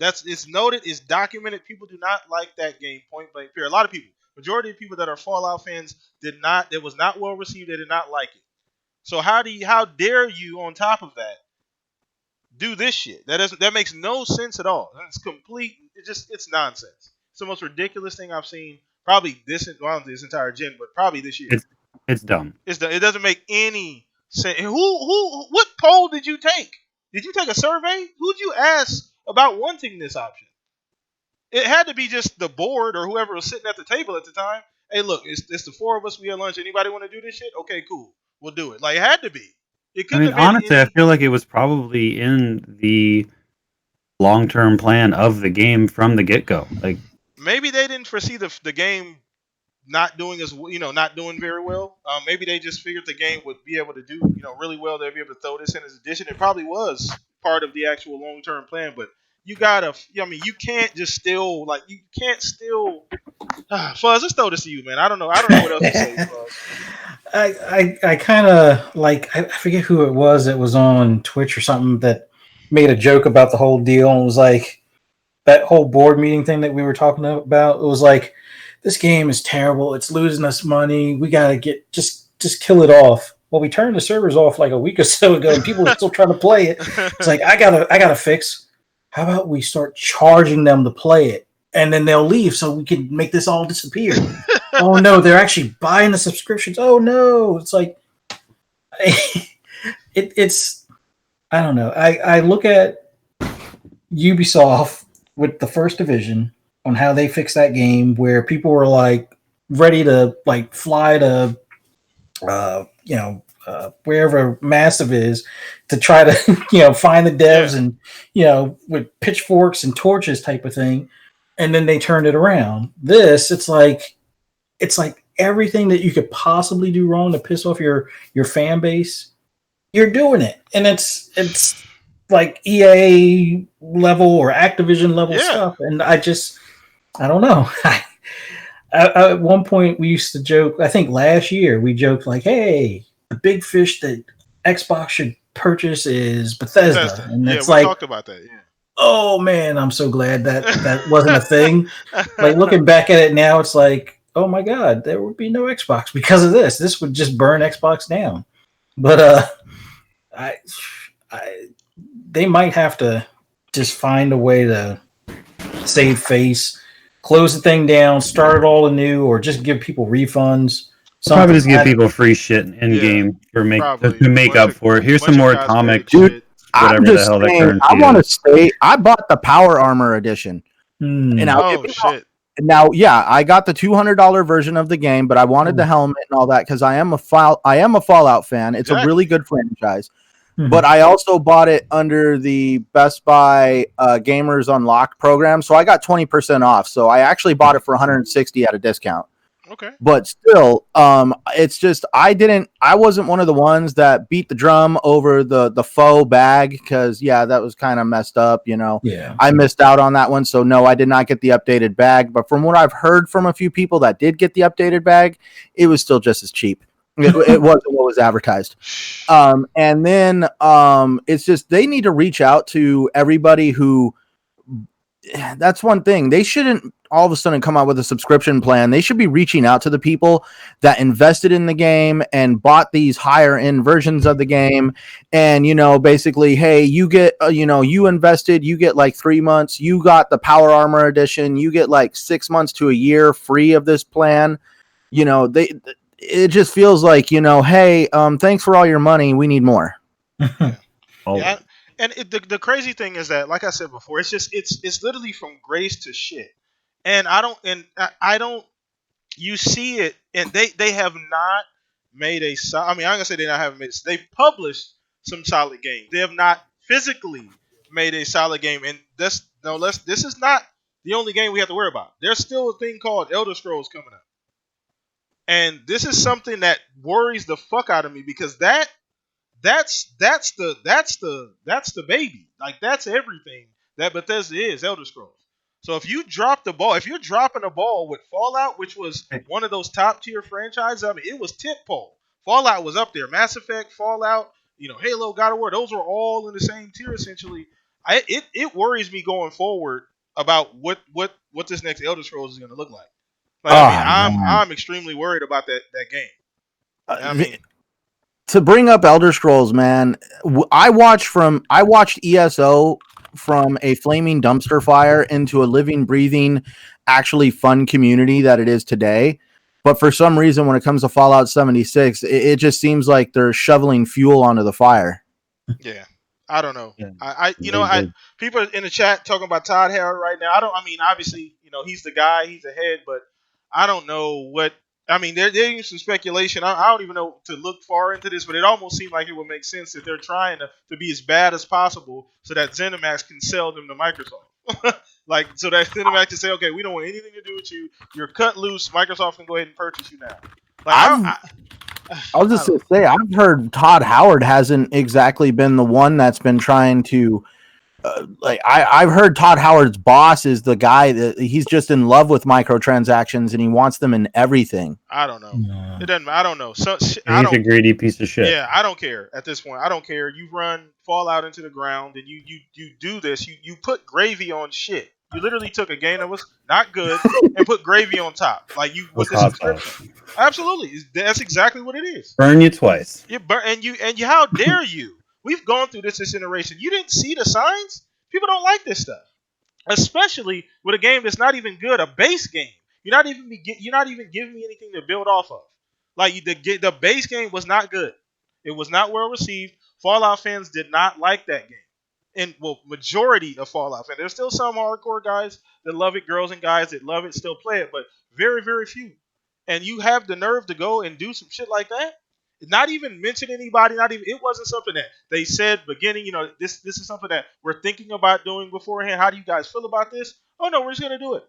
It's noted, it's documented. People do not like that game, point blank period. A lot of people, majority of people that are Fallout fans it was not well received. They did not like it. So how dare you on top of that do this shit? That makes no sense at all. It's complete. It's nonsense. It's the most ridiculous thing I've seen. Probably this entire gen, but probably this year. It's dumb. It doesn't make any sense. What poll did you take? Did you take a survey? Who'd you ask about wanting this option? It had to be just the board or whoever was sitting at the table at the time. Hey, look, it's the four of us. We at lunch. Anybody want to do this shit? Okay, cool. We'll do it. Like, it had to be. It couldn't have been honestly, I feel like it was probably in the long-term plan of the game from the get-go. Like, maybe they didn't foresee the game not doing not doing very well. Maybe they just figured the game would be able to do really well. They'd be able to throw this in as addition. It probably was part of the actual long-term plan, but you can't just steal. Like, you can't steal. Fuzz, let's throw this to you, man. I don't know what else to say, Fuzz. I kind of like, I forget who it was that was on Twitch or something that made a joke about the whole deal and was like, that whole board meeting thing that we were talking about. It was like, this game is terrible. It's losing us money. We gotta get just kill it off. Well, we turned the servers off like a week or so ago, and people are still trying to play it. It's like I gotta fix. How about we start charging them to play it, and then they'll leave so we can make this all disappear. Oh no, they're actually buying the subscriptions. Oh no, it's like it's I don't know. I look at Ubisoft with the First Division on how they fixed that game, where people were like ready to like fly to wherever Massive is to try to find the devs and with pitchforks and torches type of thing, and then they turned it around. It's like everything that you could possibly do wrong to piss off your fan base, you're doing it, and it's like EA level or Activision level stuff, and I don't know. At one point, we used to joke. I think last year we joked like, "Hey, the big fish that Xbox should purchase is Bethesda," and it's we like, talked about that. Yeah. Oh man, I'm so glad that wasn't a thing. Like looking back at it now, it's like, oh my god, there would be no Xbox because of this. This would just burn Xbox down. But they might have to just find a way to save face, close the thing down, start it all anew, or just give people refunds. Probably just give people free shit in game to make up for it. Here's some more atomic dude. I'm just saying, I want to say I bought the Power Armor edition. And now, yeah, I got the $200 version of the game, but I wanted the helmet and all that because I am a Fallout fan. It's a really good franchise. But I also bought it under the Best Buy Gamers Unlocked program, so I got 20% off. So I actually bought it for $160 at a discount. Okay. But still, it's just I wasn't one of the ones that beat the drum over the faux bag because that was kind of messed up, Yeah. I missed out on that one, so no, I did not get the updated bag. But from what I've heard from a few people that did get the updated bag, it was still just as cheap. It wasn't what was advertised. And then it's just they need to reach out to everybody who. That's one thing. They shouldn't all of a sudden come out with a subscription plan. They should be reaching out to the people that invested in the game and bought these higher end versions of the game. And, basically, hey, you get, you invested, you get like 3 months, you got the Power Armor edition, you get like 6 months to a year free of this plan. It just feels like, hey, thanks for all your money. We need more. Yeah. And the crazy thing is that, like I said before, it's literally from grace to shit. And I don't. You see it, and they have not made a. I mean, I'm gonna say they haven't made. They've published some solid games. They have not physically made a solid game, and this is not the only game we have to worry about. There's still a thing called Elder Scrolls coming up, and this is something that worries the fuck out of me because that's the baby. Like that's everything that Bethesda is, Elder Scrolls. So if you drop the ball, if you're dropping a ball with Fallout, which was one of those top tier franchises, I mean, it was tentpole. Fallout was up there. Mass Effect, Fallout, Halo, God of War, those were all in the same tier essentially. It worries me going forward about what this next Elder Scrolls is going to look like. I'm extremely worried about that game. To bring up Elder Scrolls, man, I watched ESO from a flaming dumpster fire into a living, breathing, actually fun community that it is today. But for some reason, when it comes to Fallout 76, it just seems like they're shoveling fuel onto the fire. Yeah, I don't know. Yeah. People in the chat talking about Todd Howard right now. Obviously, he's the guy, he's the head, but I don't know what. I mean, there's some speculation. I don't even know to look far into this, but it almost seemed like it would make sense that they're trying to be as bad as possible so that ZeniMax can sell them to Microsoft. So that ZeniMax can say, okay, we don't want anything to do with you. You're cut loose. Microsoft can go ahead and purchase you now. I was just going to say, I've heard Todd Howard hasn't exactly been the one that's been trying to like I've heard Todd Howard's boss is the guy that he's just in love with microtransactions and he wants them in everything. I don't know. No. It doesn't. I don't know. So He's I a don't. greedy piece of shit. Yeah, I don't care at this point. I don't care. You run Fallout into the ground, and you do this. You put gravy on shit. You literally took a game that was not good and put gravy on top, like you with With the hot subscription. Absolutely, that's exactly what it is. Burn you twice. And you. How dare you? We've gone through this iteration. You didn't see the signs. People don't like this stuff, especially with a game that's not even good, a base game. You're not even giving me anything to build off of. Like the base game was not good. It was not well received. Fallout fans did not like that game. And well, majority of Fallout fans. There's still some hardcore guys that love it, girls and guys that love it, still play it, but very, very few. And you have the nerve to go and do some shit like that? Not even mention anybody, not even it wasn't something that they said beginning, this is something that we're thinking about doing beforehand. How do you guys feel about this? Oh no, we're just gonna do it.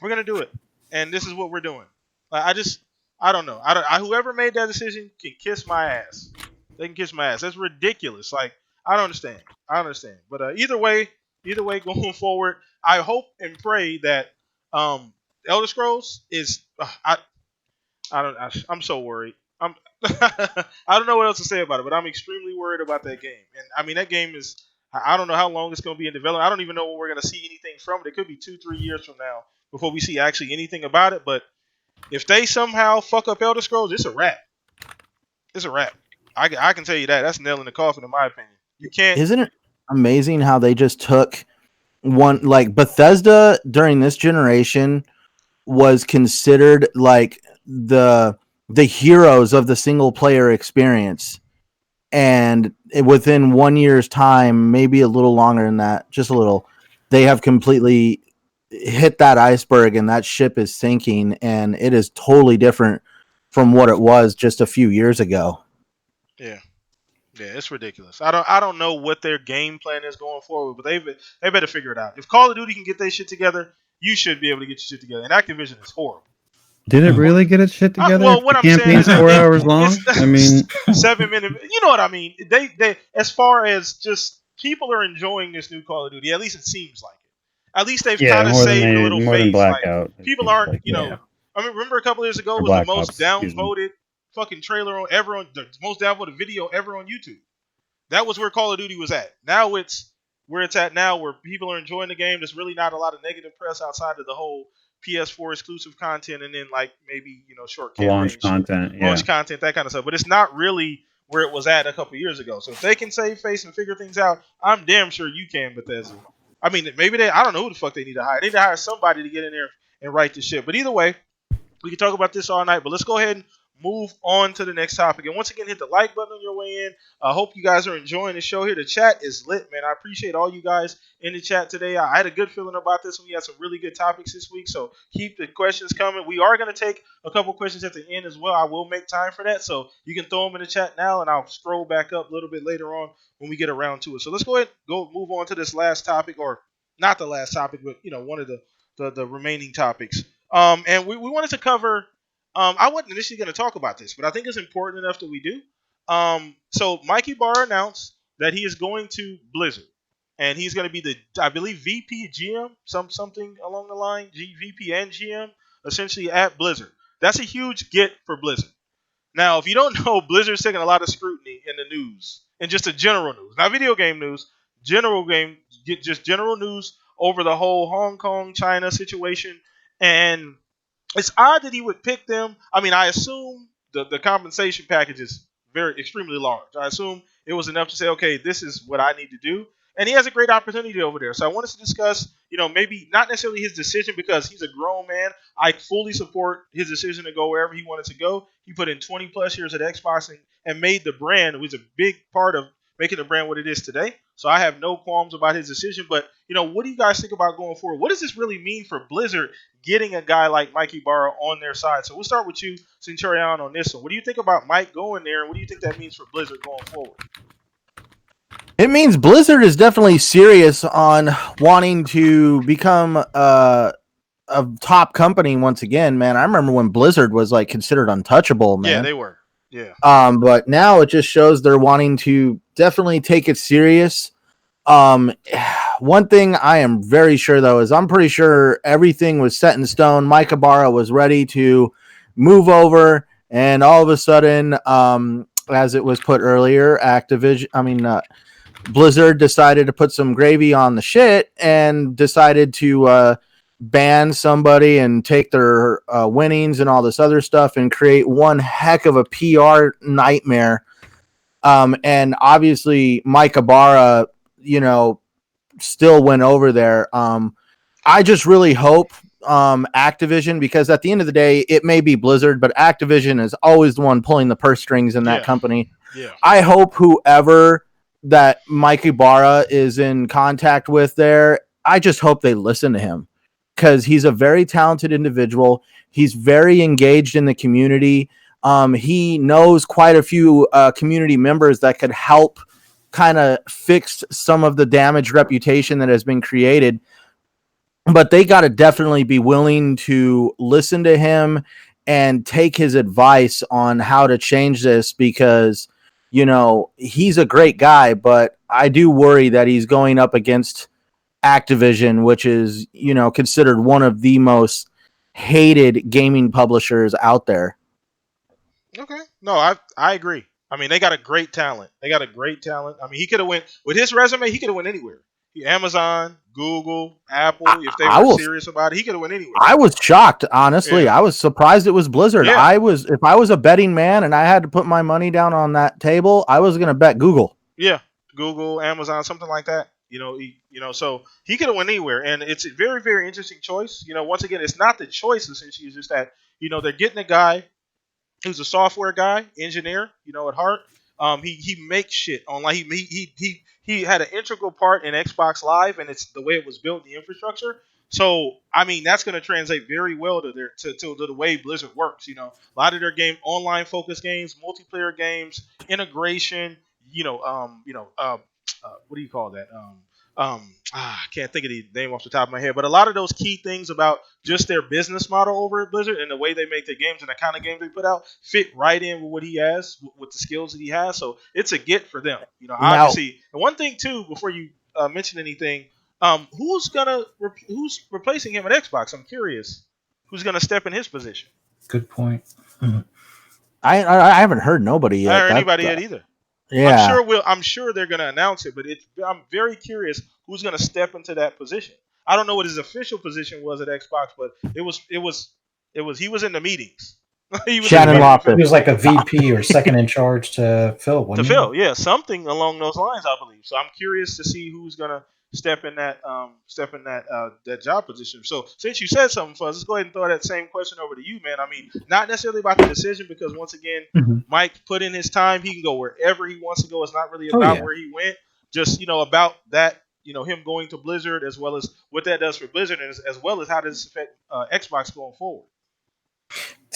We're gonna do it. And this is what we're doing. Like, I don't know. Whoever made that decision can kiss my ass. They can kiss my ass. That's ridiculous. Like, I don't understand. But either way, going forward, I hope and pray that Elder Scrolls is. I'm so worried. I don't know what else to say about it, but I'm extremely worried about that game. And I mean, that game is. I don't know how long it's going to be in development. I don't even know when we're going to see anything from it. It could be 2-3 years from now before we see actually anything about it. But if they somehow fuck up Elder Scrolls, it's a wrap. It's a wrap. I can tell you that. That's nail in the coffin, in my opinion. You can't. Isn't it amazing how they just took one, like Bethesda during this generation was considered like the heroes of the single player experience, and within 1 year's time, maybe a little longer than that, just a little, they have completely hit that iceberg and that ship is sinking, and it is totally different from what it was just a few years ago. Yeah, it's ridiculous. I don't know what their game plan is going forward, but they better figure it out. If Call of Duty can get their shit together, you should be able to get your shit together. And Activision is horrible. Did it really get its shit together? Well, what the I'm saying campaign's is 4 hours long. I mean, 7 minutes. You know what I mean? They as far as just people are enjoying this new Call of Duty. At least it seems like it. At least they've kind of saved a little more face. than Blackout. Like, people aren't, I mean, remember a couple years ago was the most downvoted fucking trailer on ever on the most downvoted video ever on YouTube. That was where Call of Duty was at. Now it's where it's at now, where people are enjoying the game. There's really not a lot of negative press outside of the whole PS4 exclusive content, and then like maybe short campaigns, launch content, that kind of stuff. But it's not really where it was at a couple years ago. So if they can save face and figure things out, I'm damn sure you can, Bethesda. I mean, maybe I don't know who the fuck they need to hire. They need to hire somebody to get in there and write this shit. But either way, we can talk about this all night. But let's go ahead and move on to the next topic. And once again, hit the like button on your way in. I hope you guys are enjoying the show here. The chat is lit, man. I appreciate all you guys in the chat today. I had a good feeling about this one. We had some really good topics this week, so keep the questions coming. We are going to take a couple questions at the end as well. I will make time for that, so you can throw them in the chat now, and I'll scroll back up a little bit later on when we get around to it. So let's go ahead and move on to this last topic, or not the last topic, but one of the remaining topics. And we wanted to cover. I wasn't initially going to talk about this, but I think it's important enough that we do. So Mikey Barr announced that he is going to Blizzard, and he's going to be I believe, VP GM, something along the line, VP and GM, essentially at Blizzard. That's a huge get for Blizzard. Now, if you don't know, Blizzard's taking a lot of scrutiny in the news, and just the general news, not video game news, general news over the whole Hong Kong, China situation, and it's odd that he would pick them. I mean, I assume the compensation package is extremely large. I assume it was enough to say, okay, this is what I need to do. And he has a great opportunity over there. So I wanted to discuss, maybe not necessarily his decision, because he's a grown man. I fully support his decision to go wherever he wanted to go. He put in 20 plus years at Xbox and made the brand. It was a big part of making the brand what it is today. So I have no qualms about his decision. But, what do you guys think about going forward? What does this really mean for Blizzard getting a guy like Mikey Barra on their side? So we'll start with you, Centurion, on this one. What do you think about Mike going there, and what do you think that means for Blizzard going forward? It means Blizzard is definitely serious on wanting to become a top company once again, man. I remember when Blizzard was like considered untouchable, man. Yeah, they were. Yeah. But now it just shows they're wanting to definitely take it serious. one thing I am very sure, though, is I'm pretty sure everything was set in stone. Mike Ibarra was ready to move over, and all of a sudden, as it was put earlier, Blizzard decided to put some gravy on the shit and decided to ban somebody and take their winnings and all this other stuff and create one heck of a PR nightmare. And obviously, Mike Ibarra, still went over there. I just really hope Activision, because at the end of the day, it may be Blizzard, but Activision is always the one pulling the purse strings in that company. Yeah. I hope whoever that Mike Ibarra is in contact with there, I just hope they listen to him, because he's a very talented individual. He's very engaged in the community. He knows quite a few community members that could help kind of fix some of the damaged reputation that has been created. But they got to definitely be willing to listen to him and take his advice on how to change this, because, he's a great guy, but I do worry that he's going up against Activision, which is, considered one of the most hated gaming publishers out there. Okay. No, I agree. I mean, they got a great talent. I mean, he could have went with his resume. He could have went anywhere. Amazon, Google, Apple. If they were serious about it, he could have went anywhere. I was shocked, honestly. Yeah. I was surprised it was Blizzard. Yeah. If I was a betting man and I had to put my money down on that table, I was going to bet Google. Yeah, Google, Amazon, something like that. So he could have went anywhere, and it's a very, very interesting choice. Once again, it's not the choice essentially. It's just that they're getting a guy who's a software guy, engineer, at heart. He makes shit online. He had an integral part in Xbox Live, and it's the way it was built, the infrastructure. So I mean, that's going to translate very well to the way Blizzard works. A lot of their online focused games, multiplayer games, integration. What do you call that? I can't think of the name off the top of my head, but a lot of those key things about just their business model over at Blizzard and the way they make their games and the kind of games they put out fit right in with what he has, with the skills that he has. So it's a get for them. Obviously. And one thing too, before you mention anything, who's replacing him at Xbox? I'm curious. Who's gonna step in his position? Good point. I haven't heard nobody yet. I haven't heard anybody yet either. Yeah, I'm sure they're going to announce it, but I'm very curious who's going to step into that position. I don't know what his official position was at Xbox, but he was in the meetings. Shannon Loftus. He was like a VP or second in charge to Phil. Yeah, something along those lines, I believe. So I'm curious to see who's going to step in that job position. So since you said something, Fuzz, let's go ahead and throw that same question over to you, man. I mean, not necessarily about the decision, because once again, Mike put in his time. He can go wherever he wants to go. It's not really about where he went. Just about that. Him going to Blizzard, as well as what that does for Blizzard, and as well as how does this affect Xbox going forward.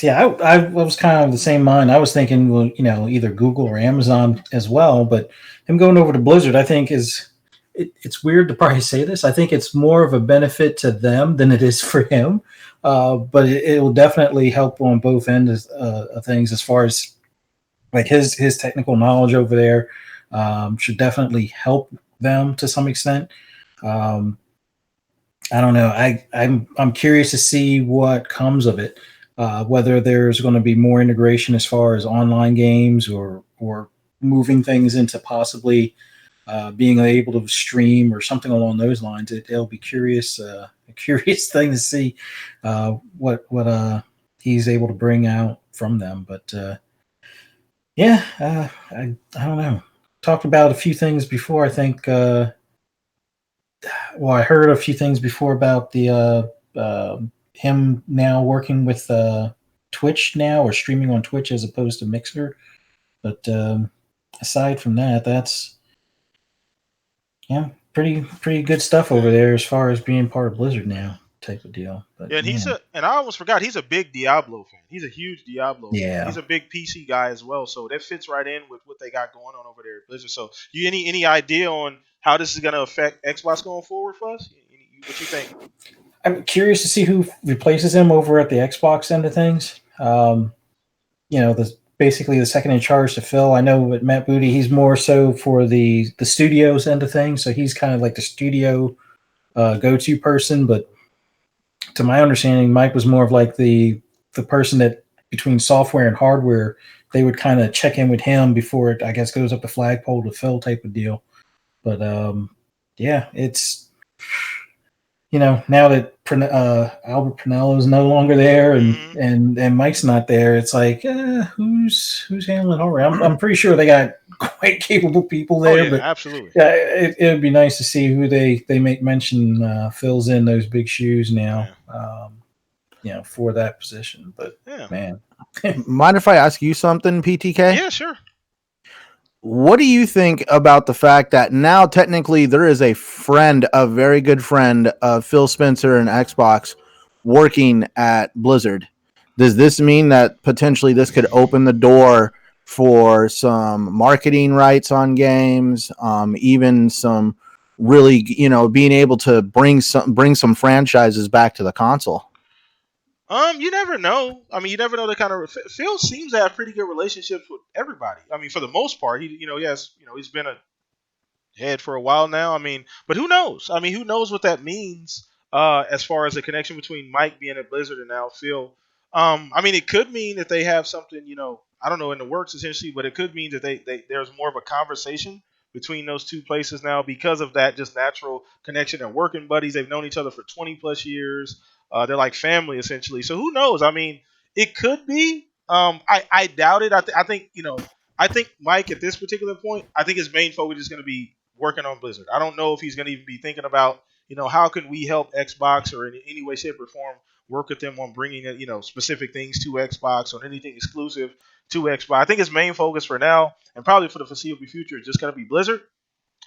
Yeah, I was kind of the same mind. I was thinking, well, either Google or Amazon as well. But him going over to Blizzard, I think it's weird to probably say this. I think it's more of a benefit to them than it is for him. But it will definitely help on both ends of things, as far as like his technical knowledge over there should definitely help them to some extent. I don't know. I'm curious to see what comes of it. Whether there's going to be more integration as far as online games or moving things into possibly being able to stream or something along those lines. It'll be a curious thing to see what he's able to bring out from them. But I don't know. Talked about a few things before. I think. I heard a few things before about the him now working with Twitch now, or streaming on Twitch as opposed to Mixer. But aside from that, that's pretty good stuff over there as far as being part of Blizzard now, type of deal. But, and I almost forgot, he's a big Diablo fan. He's a huge Diablo fan. He's a big PC guy as well, so that fits right in with what they got going on over there at Blizzard. So, you any idea on how this is going to affect Xbox going forward, Fuzz? What you think? I'm curious to see who replaces him over at the Xbox end of things. basically the second in charge to Phil. I know with Matt Booty, he's more so for the studios end of things, so he's kind of like the studio go-to person. But to my understanding, Mike was more of like the person that between software and hardware, they would kind of check in with him before it, I guess, goes up the flagpole to Phil type of deal. But yeah, it's, now that Albert Pinello is no longer there and Mike's not there, it's like who's handling hardware? I'm pretty sure they got quite capable people there. But absolutely. Yeah, it would be nice to see who they make mention fills in those big shoes now. For that position. But man, mind if I ask you something, PTK? Yeah, sure. What do you think about the fact that now technically there is a very good friend of Phil Spencer and Xbox working at Blizzard? Does this mean that potentially this could open the door for some marketing rights on games, even some really, being able to bring some franchises back to the console? You never know. I mean, you never know the kind of Phil seems to have pretty good relationships with everybody. I mean, for the most part, he's been a head for a while now. I mean, but who knows? I mean, who knows what that means as far as the connection between Mike being at Blizzard and now Phil. I mean, it could mean that they have something, I don't know, in the works essentially, but it could mean that there's more of a conversation between those two places now because of that just natural connection. They're working buddies. They've known each other for 20 plus years. They're like family essentially. So who knows? I mean, it could be. I doubt it. I think Mike at this particular point, I think his main focus is going to be working on Blizzard. I don't know if he's going to even be thinking about, how can we help Xbox or in any way, shape, or form work with them on bringing, specific things to Xbox or anything exclusive to Xbox. I think his main focus for now and probably for the foreseeable future is just going to be Blizzard.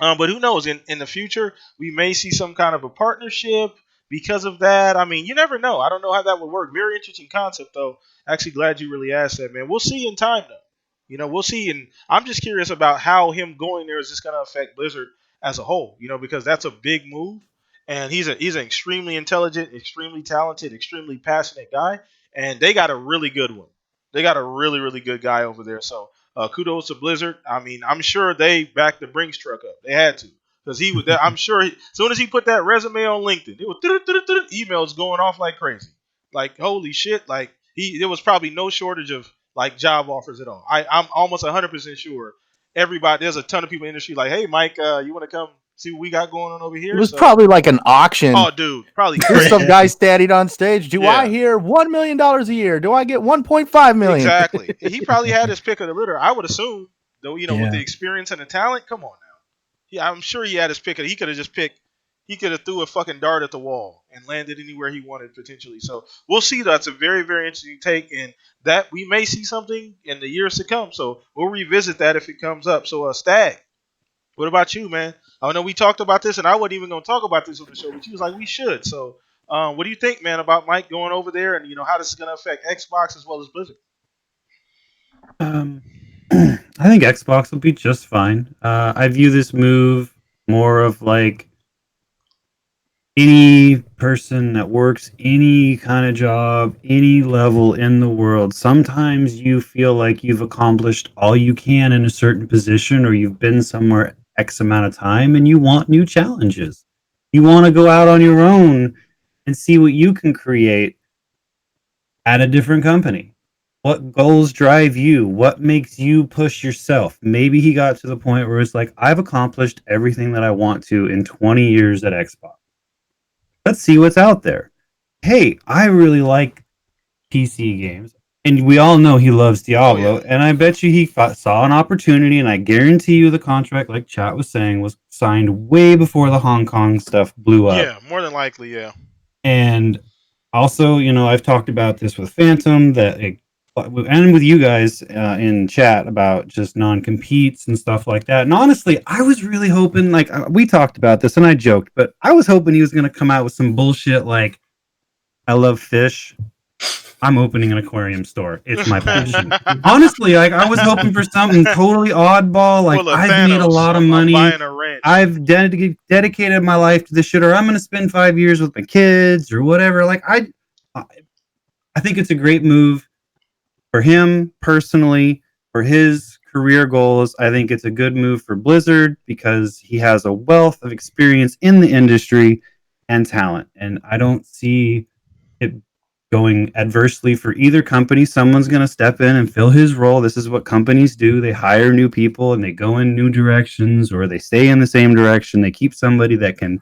But who knows? In the future, we may see some kind of a partnership because of that. I mean, you never know. I don't know how that would work. Very interesting concept, though. Actually, glad you really asked that, man. We'll see in time, though. We'll see. And I'm just curious about how him going there is just going to affect Blizzard as a whole, because that's a big move. And he's an extremely intelligent, extremely talented, extremely passionate guy. And they got a really good one. They got a really, really good guy over there. So kudos to Blizzard. I mean, I'm sure they backed the Brinks truck up. They had to. Because he would, I'm sure, as soon as he put that resume on LinkedIn, it was emails going off like crazy. Like, holy shit. Like, there was probably no shortage of, like, job offers at all. I'm almost 100% sure there's a ton of people in the industry like, hey, Mike, you want to come see what we got going on over here? It was probably like an auction. Oh, dude, probably. There's some guy standing on stage. Do I hear $1 million a year? Do I get 1.5 million? Exactly. He probably had his pick of the litter. I would assume, though, with the experience and the talent. Come on now. Yeah, I'm sure he had his pick. He could have just picked. He could have threw a fucking dart at the wall and landed anywhere he wanted potentially. So we'll see. That's a very, very interesting take, and that we may see something in the years to come. So we'll revisit that if it comes up. So Stag, what about you, man? I know we talked about this, and I wasn't even going to talk about this on the show, but you was like, we should. So what do you think, man, about Mike going over there, and how this is going to affect Xbox as well as Blizzard? I think Xbox will be just fine. I view this move more of like any person that works any kind of job, any level in the world. Sometimes you feel like you've accomplished all you can in a certain position, or you've been somewhere X amount of time, and you want new challenges. You want to go out on your own and see what you can create at a different company. What goals drive you? What makes you push yourself? Maybe he got to the point where it's like, I've accomplished everything that I want to in 20 years at Xbox. Let's see what's out there. Hey, I really like PC games. And we all know he loves Diablo. And I bet you he saw an opportunity, and I guarantee you the contract, like Chat was saying, was signed way before the Hong Kong stuff blew up. Yeah, more than likely, yeah. And also, I've talked about this with Phantom, and with you guys in chat about just non-competes and stuff like that. And honestly, I was really hoping, like, we talked about this and I joked, but I was hoping he was going to come out with some bullshit like, I love fish, I'm opening an aquarium store, it's my passion. Honestly, like, I was hoping for something totally oddball, like, I've made a lot of money, I've dedicated my life to this shit, or I'm going to spend 5 years with my kids or whatever. Like, I think it's a great move for him personally. for his career goals, I think it's a good move for Blizzard because he has a wealth of experience in the industry and talent. And I don't see it going adversely for either company. Someone's going to step in and fill his role. This is what companies do. They hire new people and they go in new directions, or they stay in the same direction. They keep somebody that can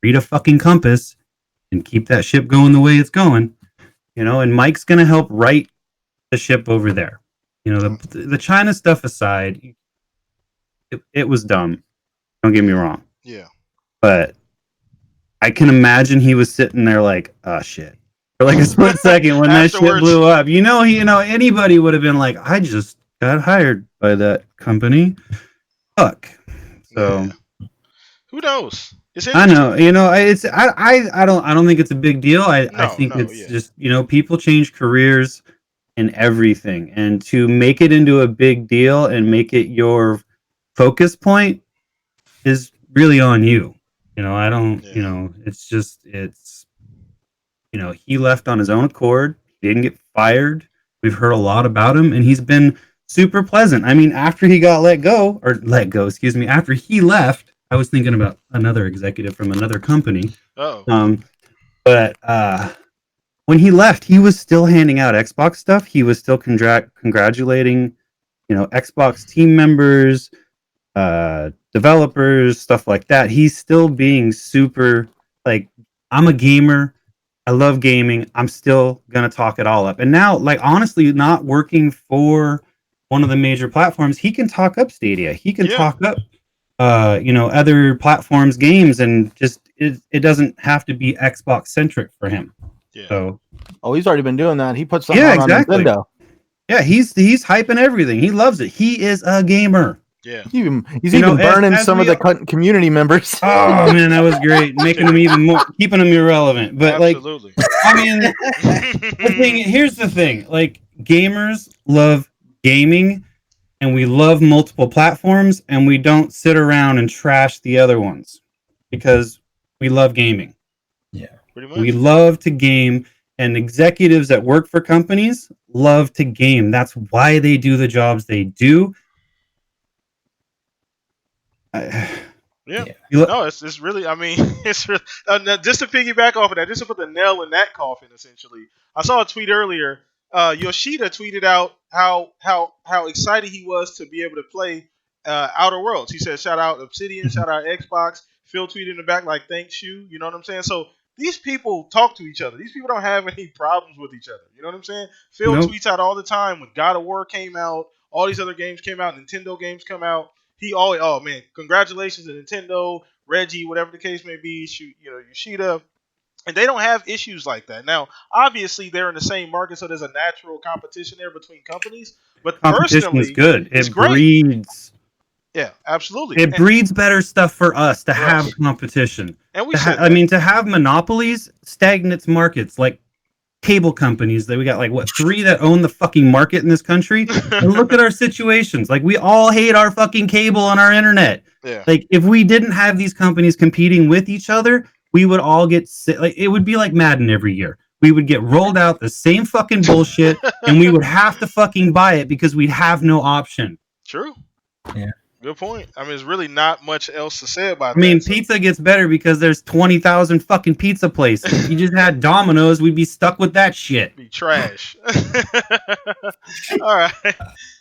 read a fucking compass and keep that ship going the way it's going. And Mike's going to help right the ship over there. The China stuff aside, it was dumb. Don't get me wrong. Yeah. But I can imagine he was sitting there like, oh shit. For like a split second when that shit blew up. Anybody would have been like, I just got hired by that company. Fuck. So who knows? I know. It's I don't think it's a big deal. I think it's just, people change careers and everything. And to make it into a big deal and make it your focus point is really on you. I don't, it's he left on his own accord. He didn't get fired. We've heard a lot about him, and he's been super pleasant. I mean, after he got after he left, I was thinking about another executive from another company. Oh. But when he left, he was still handing out Xbox stuff. He was still congratulating, Xbox team members, developers, stuff like that. He's still being super like, I'm a gamer. I love gaming. I'm still going to talk it all up. And now, like, honestly, not working for one of the major platforms, he can talk up Stadia. He can talk up, other platforms' games, and just it doesn't have to be Xbox centric for him. Yeah. So, he's already been doing that. He puts something on Nintendo. Yeah, he's hyping everything. He loves it. He is a gamer. Yeah, he's even burning some of the community members. Oh man, that was great, making them even more, keeping them irrelevant. But absolutely. Here's the thing: like, gamers love gaming, and we love multiple platforms, and we don't sit around and trash the other ones because we love gaming. Yeah, pretty much. We love to game, and executives that work for companies love to game. That's why they do the jobs they do. No, it's really. I mean, it's really, just to piggyback off of that, just to put the nail in that coffin. Essentially, I saw a tweet earlier. Yoshida tweeted out how excited he was to be able to play Outer Worlds. He said, "Shout out Obsidian, shout out Xbox." Phil tweeted in the back like, "Thanks you." You know what I'm saying? So these people talk to each other. These people don't have any problems with each other. You know what I'm saying? Phil tweets out all the time when God of War came out, all these other games came out, Nintendo games come out. He always, oh man, congratulations to Nintendo, Reggie, whatever the case may be, Yoshida, and they don't have issues like that. Now, obviously, they're in the same market, so there's a natural competition there between companies. But competition is good. It's it great. Breeds. Yeah, absolutely. It breeds better stuff for us to have competition. And we to have monopolies stagnates markets like cable companies that we got, like, what, 3 that own the fucking market in this country. And look at our situations. Like, we all hate our fucking cable and our internet. Yeah. Like, if we didn't have these companies competing with each other, we would all get sick. Like, it would be like Madden every year. We would get rolled out the same fucking bullshit, and we would have to fucking buy it because we'd have no option. True. Yeah. Good point. I mean, there's really not much else to say about that. I mean, pizza gets better because there's 20,000 fucking pizza places. If you just had Domino's, we'd be stuck with that shit. Be trash. All right.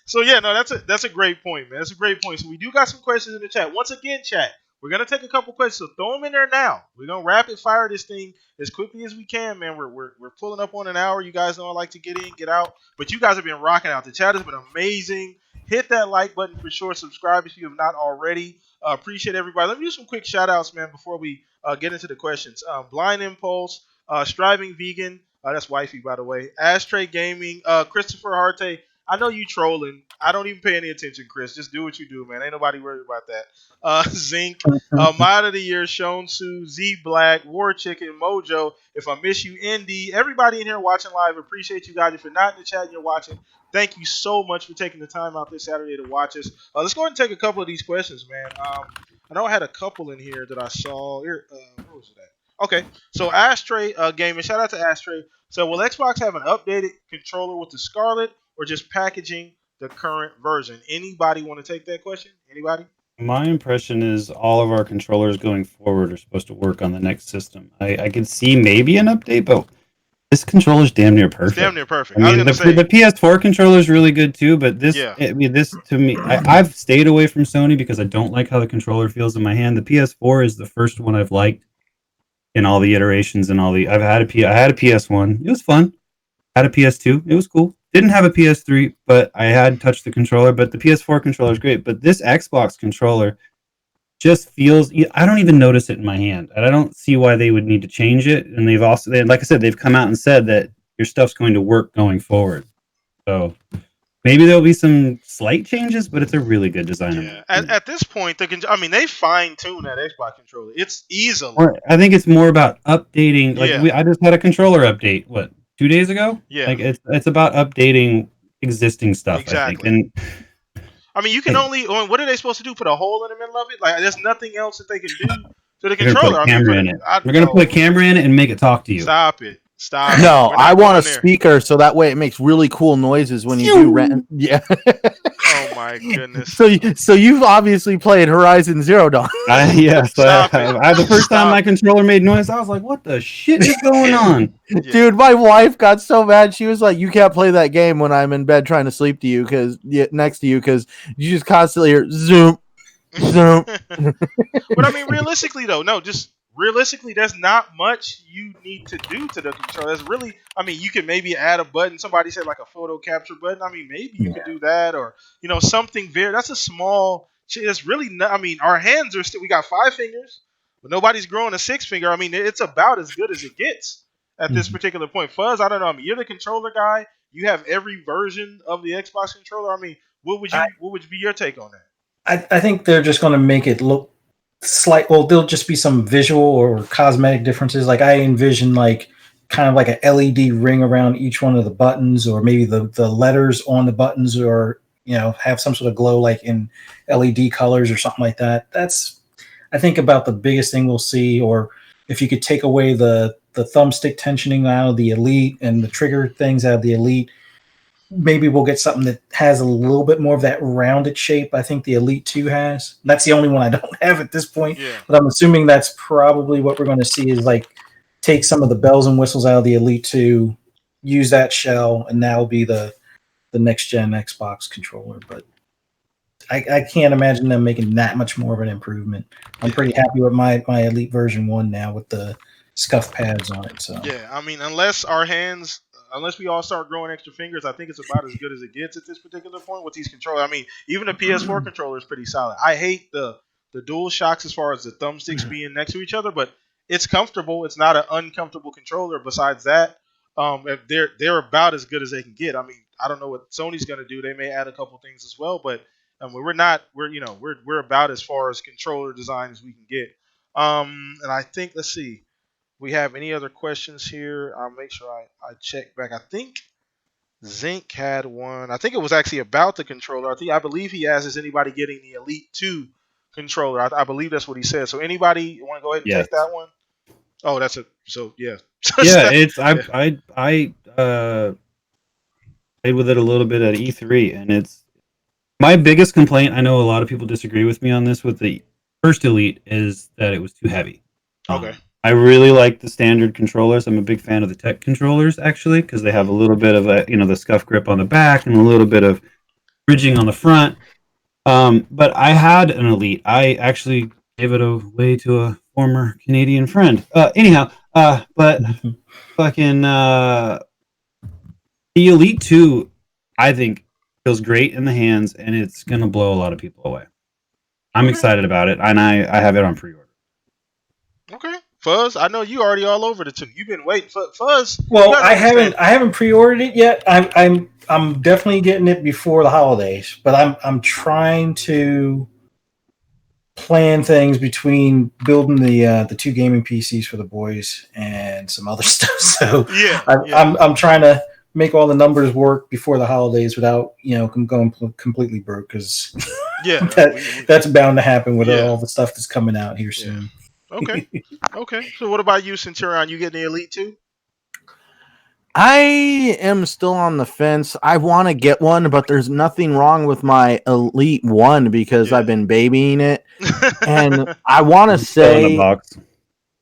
So yeah, no, that's a great point, man. That's a great point. So we do got some questions in the chat. Once again, chat, we're gonna take a couple questions. So throw them in there now. We're gonna rapid fire this thing as quickly as we can, man. We're pulling up on an hour. You guys know I like to get in, get out, but you guys have been rocking out. The chat has been amazing. Hit that like button for sure. Subscribe if you have not already. Appreciate everybody. Let me do some quick shout outs, man, before we get into the questions. Blind Impulse, Striving Vegan, that's wifey, by the way. Ashtray Gaming, Christopher Harte. I know you trolling. I don't even pay any attention, Chris. Just do what you do, man. Ain't nobody worried about that. Zinc, Mod of the Year, Shonsu, Z Black, War Chicken, Mojo. If I miss you, Indy. Everybody in here watching live, appreciate you guys. If you're not in the chat and you're watching, thank you so much for taking the time out this Saturday to watch us. Let's go ahead and take a couple of these questions, man. I know I had a couple in here that I saw. Here, where was it at? Okay, so Ashtray Gaming, shout out to Ashtray. So will Xbox have an updated controller with the Scarlet or just packaging the current version. Anybody want to take that question? Anybody? My impression is all of our controllers going forward are supposed to work on the next system. I could see maybe an update, but this controller's damn near perfect. It's damn near perfect. I mean, the PS4 controller is really good too, but this to me, I've stayed away from Sony because I don't like how the controller feels in my hand. The PS4 is the first one I've liked in all the iterations and all the. I had a PS1. It was fun. I had a PS2. It was cool. Didn't have a PS3, but I had touched the controller. But the PS4 controller is great. But this Xbox controller just feels. I don't even notice it in my hand, and I don't see why they would need to change it. And they've also, like I said, they've come out and said that your stuff's going to work going forward. So maybe there'll be some slight changes, but it's a really good design. Yeah. At this point, they fine-tune that Xbox controller. It's easily. I think it's more about updating. Like I just had a controller update. What? 2 days ago? Yeah. Like it's about updating existing stuff, exactly. I think. And I mean, you can only. What are they supposed to do? Put a hole in the middle of it? Like, there's nothing else that they can do to the controller. We're going to put a camera in it and make it talk to you. Stop it. No, I want a speaker so that way it makes really cool noises when you do rent. Yeah. Oh my goodness. So you've obviously played Horizon Zero Dawn. Yes. The first time my controller made noise, I was like, "What the shit is going on?" Yeah. Dude, my wife got so mad. She was like, "You can't play that game when I'm in bed trying to sleep to you next to you because you just constantly hear zoom, zoom." But I mean, realistically, there's not much you need to do to the controller. There's really, I mean, you can maybe add a button. Somebody said like a photo capture button. I mean, maybe you could do that, or something that's a small. It's really not. I mean, our hands are still. We got 5 fingers, but nobody's growing a 6th finger. I mean, it's about as good as it gets at this particular point. Fuzz, I don't know. I mean, you're the controller guy. You have every version of the Xbox controller. I mean, what would be your take on that? I think they're just going to make it look there'll just be some visual or cosmetic differences. Like I envision like kind of like a LED ring around each one of the buttons, or maybe the letters on the buttons, or have some sort of glow like in LED colors or something like that. That's, I think, about the biggest thing we'll see. Or if you could take away the thumbstick tensioning out of the Elite and the trigger things out of the Elite, maybe we'll get something that has a little bit more of that rounded shape. I think the Elite 2 has. That's the only one I don't have at this point. Yeah. But I'm assuming that's probably what we're going to see, is like take some of the bells and whistles out of the Elite 2, use that shell, and that'll be the next gen Xbox controller. But I can't imagine them making that much more of an improvement. I'm pretty happy with my Elite version 1 now with the scuff pads on it. So yeah, I mean, unless we all start growing extra fingers, I think it's about as good as it gets at this particular point with these controllers. I mean, even the PS4 controller is pretty solid. I hate the dual shocks as far as the thumbsticks being next to each other, but it's comfortable. It's not an uncomfortable controller. Besides that, they're about as good as they can get. I mean, I don't know what Sony's going to do. They may add a couple things as well, but we're about as far as controller design as we can get. And I think, let's see. We have any other questions here? I'll make sure I check back. I think Zinc had one. I think it was actually about the controller. I believe he asked, is anybody getting the Elite 2 controller? I believe that's what he said. So anybody want to go ahead and take that one? Oh, that's it. So yeah. Yeah, I played with it a little bit at E3, and it's my biggest complaint. I know a lot of people disagree with me on this with the first Elite, is that it was too heavy. Okay. I really like the standard controllers. I'm a big fan of the tech controllers, actually, because they have a little bit of the scuff grip on the back and a little bit of bridging on the front. But I had an Elite. I actually gave it away to a former Canadian friend. But fucking the Elite 2, I think, feels great in the hands, and it's gonna blow a lot of people away. I'm excited about it, and I have it on pre-order. Okay. Fuzz, I know you already all over the 2. You've been waiting for Fuzz. Well, I haven't pre-ordered it yet. I'm definitely getting it before the holidays, but I'm trying to plan things between building the 2 gaming PCs for the boys and some other stuff. So I'm trying to make all the numbers work before the holidays without going completely broke, because that's bound to happen with all the stuff that's coming out here soon. Okay. So what about you, Centurion? You getting the Elite 2? I am still on the fence. I want to get one, but there's nothing wrong with my Elite One because I've been babying it, and I want to Still in a say box.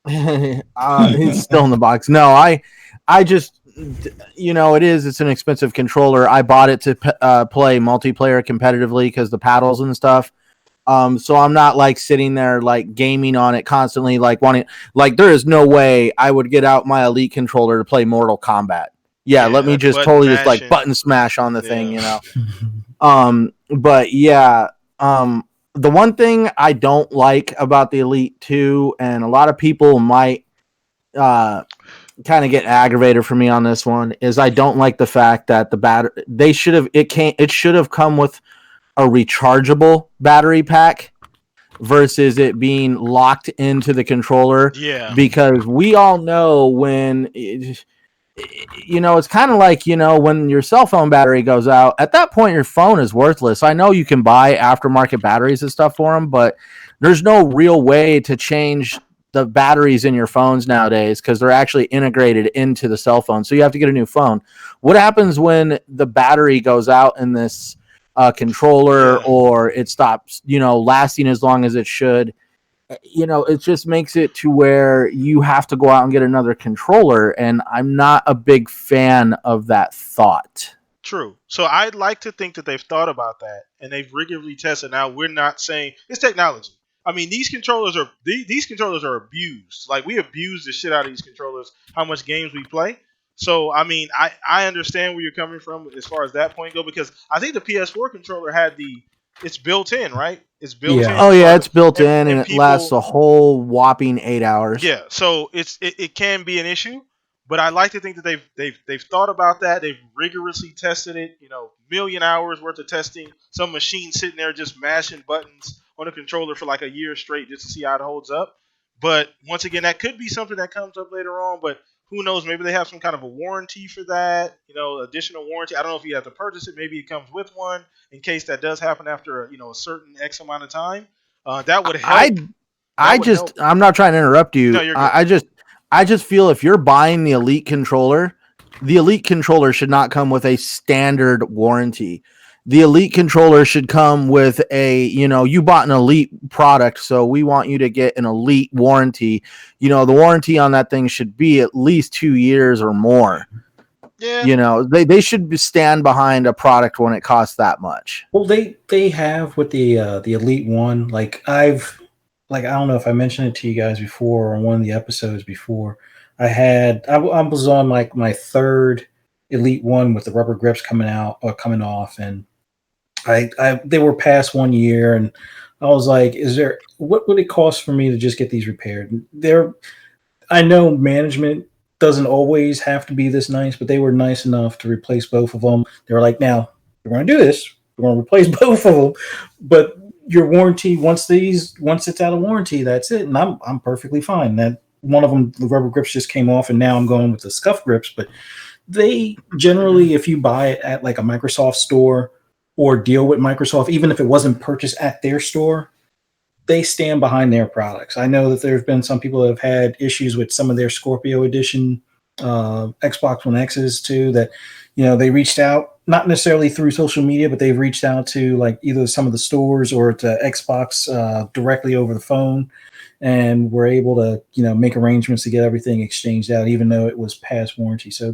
it's still in the box. No, I just, it's an expensive controller. I bought it to play multiplayer competitively because the paddles and stuff. So I'm not like sitting there like gaming on it constantly, like wanting, like there is no way I would get out my Elite controller to play Mortal Kombat. Yeah, let me like just button totally just like mashing. button smash on the thing, Yeah. But yeah, the one thing I don't like about the Elite 2, and a lot of people might uh kind of get aggravated for me on this one, is I don't like the fact that the battery it should have come with a rechargeable battery pack versus it being locked into the controller, Yeah. because we all know it's kind of like, when your cell phone battery goes out, at that point your phone is worthless. I know you can buy aftermarket batteries and stuff for them, but there's no real way to change the batteries in your phones nowadays because they're actually integrated into the cell phone. So you have to get a new phone. What happens when the battery goes out in this controller, Yeah. or it stops, lasting as long as it should? It just makes it to where you have to go out and get another controller, and I'm not a big fan of that thought. True. So I'd like to think that they've thought about that and they've rigorously tested. Now we're not saying it's technology. I mean, these controllers are abused. Like we abuse the shit out of these controllers. How much games we play. So I mean, I understand where you're coming from as far as that point go, because I think the PS4 controller had it's built in, right? It's built Yeah. in Oh as yeah, far as it's built in and and it lasts people. a whole whopping 8 hours. Yeah, so it can be an issue, but I like to think that they've thought about that. They've rigorously tested it. Million hours worth of testing. Some machine sitting there just mashing buttons on a controller for like a year straight just to see how it holds up. But once again, that could be something that comes up later on. But who knows? Maybe they have some kind of a warranty for that. Additional warranty. I don't know if you have to purchase it. Maybe it comes with one in case that does happen after a certain X amount of time. That would help. I That I would help. just I'm not trying to interrupt No, you. you're good. I just feel if you're buying the Elite controller should not come with a standard warranty. The Elite controller should come with you bought an Elite product, so we want you to get an Elite warranty. The warranty on that thing should be at least 2 years or more. Yeah. They should stand behind a product when it costs that much. Well, they have with the Elite One. I don't know if I mentioned it to you guys before on one of the episodes before. I was on like my third Elite One with the rubber grips coming off, and they were past 1 year, and I was like, what would it cost for me to just get these repaired? I know management doesn't always have to be this nice, but they were nice enough to replace both of them. They were like, now we're going to do this. We're going to replace both of them, but your warranty once it's out of warranty, that's it. And I'm perfectly fine. That one of them, the rubber grips just came off, and now I'm going with the scuff grips. But they generally, if you buy it at like a Microsoft store or deal with Microsoft, even if it wasn't purchased at their store, they stand behind their products. I know that there have been some people that have had issues with some of their Scorpio edition Xbox One X's too, that they reached out, not necessarily through social media, but they've reached out to like either some of the stores or to Xbox directly over the phone, and were able to make arrangements to get everything exchanged out, even though it was past warranty. So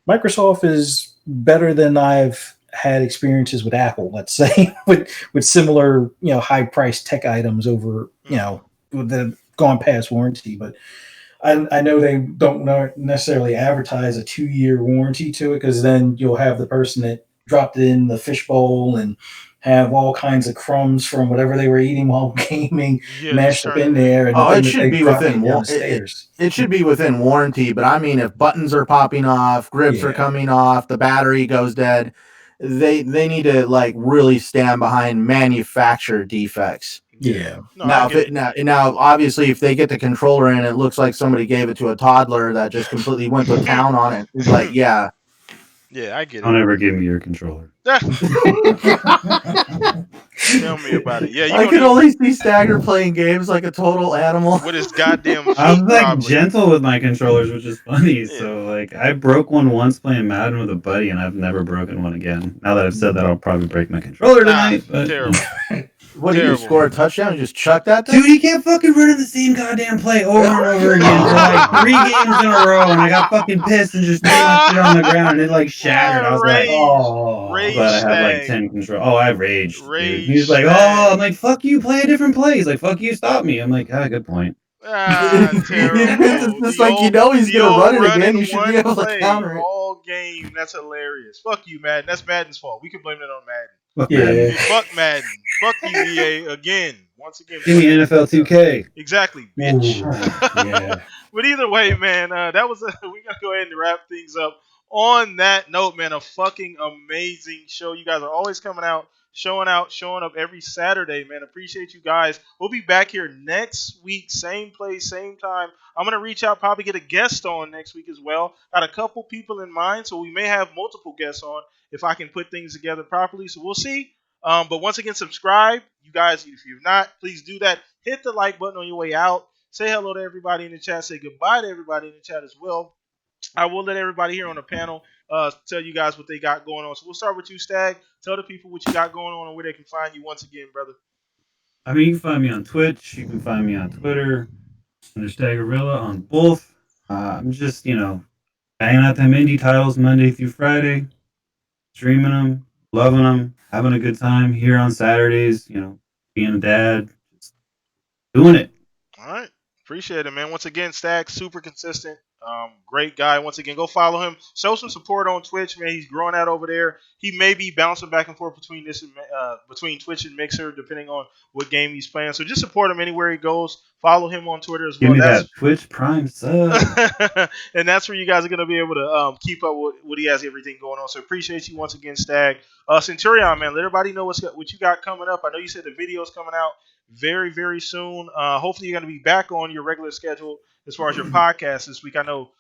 Microsoft is better than I've had experiences with Apple, let's say, with similar, high priced tech items over, that have gone past warranty. But I know they don't necessarily advertise a 2-year warranty to it, because then you'll have the person that dropped it in the fishbowl and have all kinds of crumbs from whatever they were eating while gaming Yeah, mashed up in there, and Oh, then it should they be drop it within down the stairs. it should be within warranty, but I mean, if buttons are popping off, grips are Yeah. coming off, the battery goes dead, they need to like really stand behind manufacturer defects. Yeah. No, I get it. Now obviously if they get the controller in, it looks like somebody gave it to a toddler that just completely went to town on it. It's like, yeah. Yeah, I get Don't it. ever give me your controller. Tell me about it. Yeah, you I gonna can need only see Stagger playing games like a total animal. with his goddamn feet, I'm like probably. gentle with my controllers, which is funny. Yeah. So like I broke one once playing Madden with a buddy, and I've never broken one again. Now that I've said that, I'll probably break my controller tonight. But Terrible. What do you Terrible. score a touchdown? You just chuck that thing? dude, he can't fucking run the same goddamn play over and over again for like 3 games in a row, and I got fucking pissed and just threw my shit on the ground, and it like shattered. I was like, Oh, Rage but I have like Stag. 10 control. Oh, I raged. Dude. Rage He's like, Stag. oh, I'm like, fuck you, play a different play. He's like, fuck you, stop me. I'm like, good point. Terrible. It's just The like you know he's the gonna old run it again. running You should one be able to play counter it. all game. That's hilarious. Fuck you, Madden. That's Madden's fault. We can blame that on Madden. Fuck Yeah. Madden. Fuck Madden. Fuck you, EA, again. Once again. Give me NFL 2K. Exactly, bitch. Ooh, yeah. But either way, man, that was we're gonna go ahead and wrap things up. On that note, man, a fucking amazing show. You guys are always coming out, showing up every Saturday, man. Appreciate you guys. We'll be back here next week, same place, same time. I'm gonna reach out, probably get a guest on next week as well. Got a couple people in mind, so we may have multiple guests on if I can put things together properly. So we'll see. But once again, subscribe. You guys, if you've not, please do that. Hit the like button on your way out. Say hello to everybody in the chat. Say goodbye to everybody in the chat as well. I will let everybody here on the panel tell you guys what they got going on. So we'll start with you, Stag. Tell the people what you got going on and where they can find you once again, brother. I mean, you can find me on Twitch. You can find me on Twitter. Under Staggerilla on both. I'm just, banging out them indie titles Monday through Friday. Streaming them. Loving them. Having a good time here on Saturdays. Being a dad. Just doing it. All right. Appreciate it, man. Once again, Stag, super consistent. Great guy. Once again, go follow him. Show some support on Twitch, man. He's growing out over there. He may be bouncing back and forth between between Twitch and Mixer, depending on what game he's playing. So just support him anywhere he goes. Follow him on Twitter as well. Give me that Twitch Prime sub. And that's where you guys are going to be able to keep up with what he has everything going on. So appreciate you once again, Stag. Centurion, man, let everybody know what you got coming up. I know you said the video's coming out very, very soon. Hopefully you're going to be back on your regular schedule as far as your podcast this week. I know,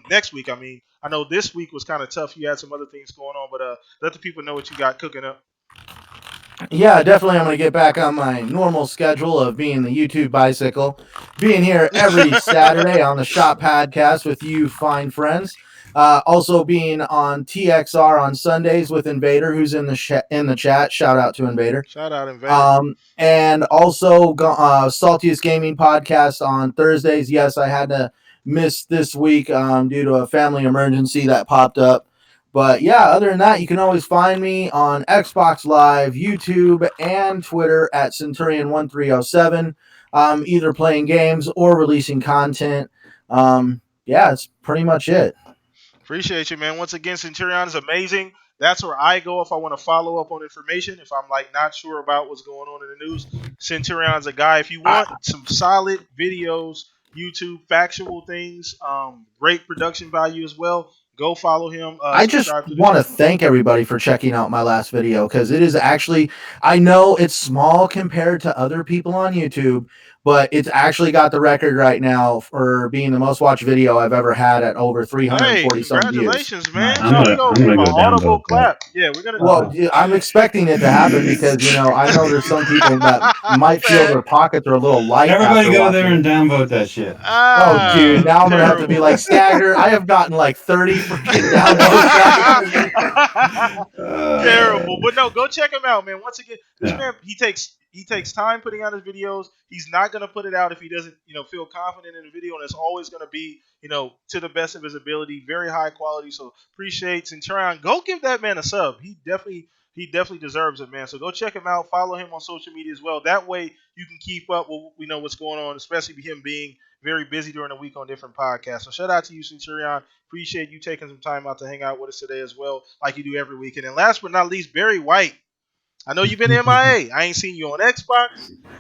next week, I mean. I know this week was kind of tough. You had some other things going on, but let the people know what you got cooking up. Yeah, definitely. I'm going to get back on my normal schedule of being the YouTube bicycle, being here every Saturday on the Shop Podcast with you fine friends. Also being on TXR on Sundays with Invader, who's in the chat. Shout out to Invader. Shout out Invader. And also Saltiest Gaming Podcast on Thursdays. Yes, I had to miss this week due to a family emergency that popped up. But yeah, other than that, you can always find me on Xbox Live, YouTube, and Twitter at Centurion1307, either playing games or releasing content. Yeah, that's pretty much it. Appreciate you, man. Once again, Centurion is amazing. That's where I go if I want to follow up on information. If I'm not sure about what's going on in the news, Centurion's a guy. If you want some solid videos, YouTube, factual things, great production value as well, go follow him. I just want to thank everybody for checking out my last video because it is actually, I know it's small compared to other people on YouTube, but it's actually got the record right now for being the most watched video I've ever had at over 340 some views. Congratulations, man. I'm gonna go audible downvote clap. Yeah, we're gonna. Well, I'm expecting it to happen because I know there's some people that might feel their pockets are a little light. Everybody go there and downvote that shit. Oh, dude! Now I'm gonna have to be like Stagger. I have gotten like 30 freaking downvotes. Terrible, but no, go check him out, man. Once again, this man he takes time putting out his videos. He's not gonna put it out if he doesn't feel confident in the video, and it's always gonna be to the best of his ability, very high quality. So appreciate Centurion. Go give that man a sub. He definitely deserves it, man. So go check him out. Follow him on social media as well. That way you can keep up with what's going on, especially him being very busy during the week on different podcasts. So shout out to you, Centurion. Appreciate you taking some time out to hang out with us today as well, like you do every weekend. And last but not least, Barry White. I know you've been MIA. I ain't seen you on Xbox.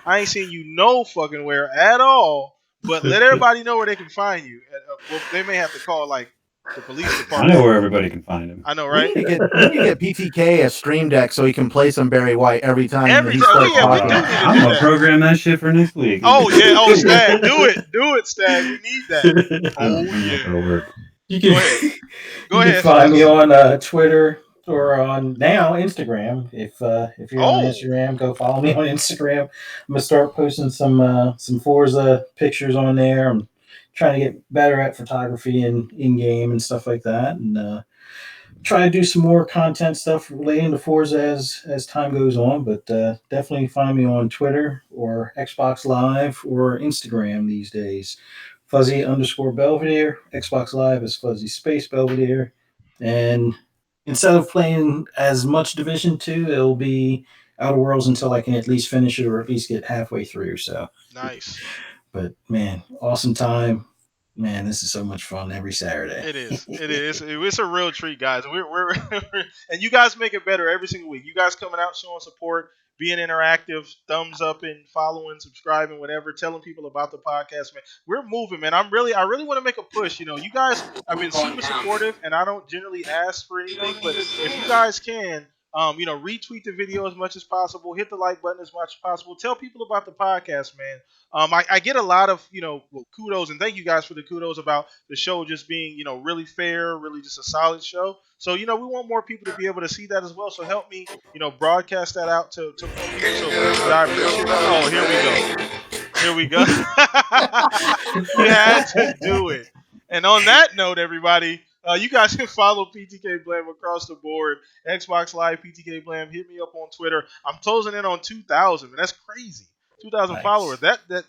I ain't seen you no fucking where at all. But let everybody know where they can find you. Well, they may have to call the police department. I know where everybody can find him. I know, right? We need to get PTK a stream deck so he can play some Barry White every time. Every time. I'm gonna program that shit for next week. Oh yeah, Stag, do it, Stag. We need that. Oh yeah. You Go can ahead. Go you can ahead, find me Spunks. on Twitter or on now Instagram. If you're on Oh, Instagram, go follow me on Instagram. I'm gonna start posting some Forza pictures on there. I'm trying to get better at photography and in game and stuff like that, and try to do some more content stuff relating to Forza as time goes on. But definitely find me on Twitter or Xbox Live or Instagram these days. Fuzzy underscore Belvedere. Xbox Live is Fuzzy Space Belvedere. And instead of playing as much Division 2, it'll be Outer Worlds until I can at least finish it or at least get halfway through. So, nice. but man, awesome time. Man, this is so much fun every Saturday. It is. It is. It's a real treat, guys. We're and you guys make it better every single week. You guys coming out, showing support, being interactive, thumbs up and following, subscribing, whatever, telling people about the podcast, man. We're moving, man. I really want to make a push. You guys have been super supportive, and I don't generally ask for anything, but if you guys can. Retweet the video as much as possible. Hit the like button as much as possible. Tell people about the podcast, man. I get a lot of kudos, and thank you guys for the kudos about the show just being really fair, really just a solid show. So we want more people to be able to see that as well. So help me broadcast that out to more people. So I appreciate that. Oh, here we go. Here we go. You had to do it. And on that note, everybody, you guys can follow PTK Blam across the board. Xbox Live, PTK Blam. Hit me up on Twitter. I'm closing in on 2,000, man. That's crazy. 2,000 Nice. followers.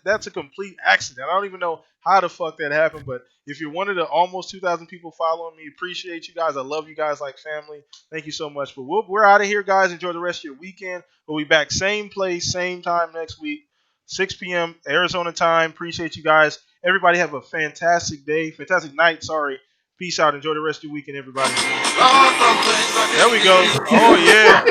That's a complete accident. I don't even know how the fuck that happened, but if you're one of the almost 2,000 people following me, appreciate you guys. I love you guys like family. Thank you so much. But we're out of here, guys. Enjoy the rest of your weekend. We'll be back same place, same time next week, 6 p.m. Arizona time. Appreciate you guys. Everybody have a fantastic day, fantastic night. Sorry. Peace out. Enjoy the rest of your weekend, everybody. There we go. Oh yeah.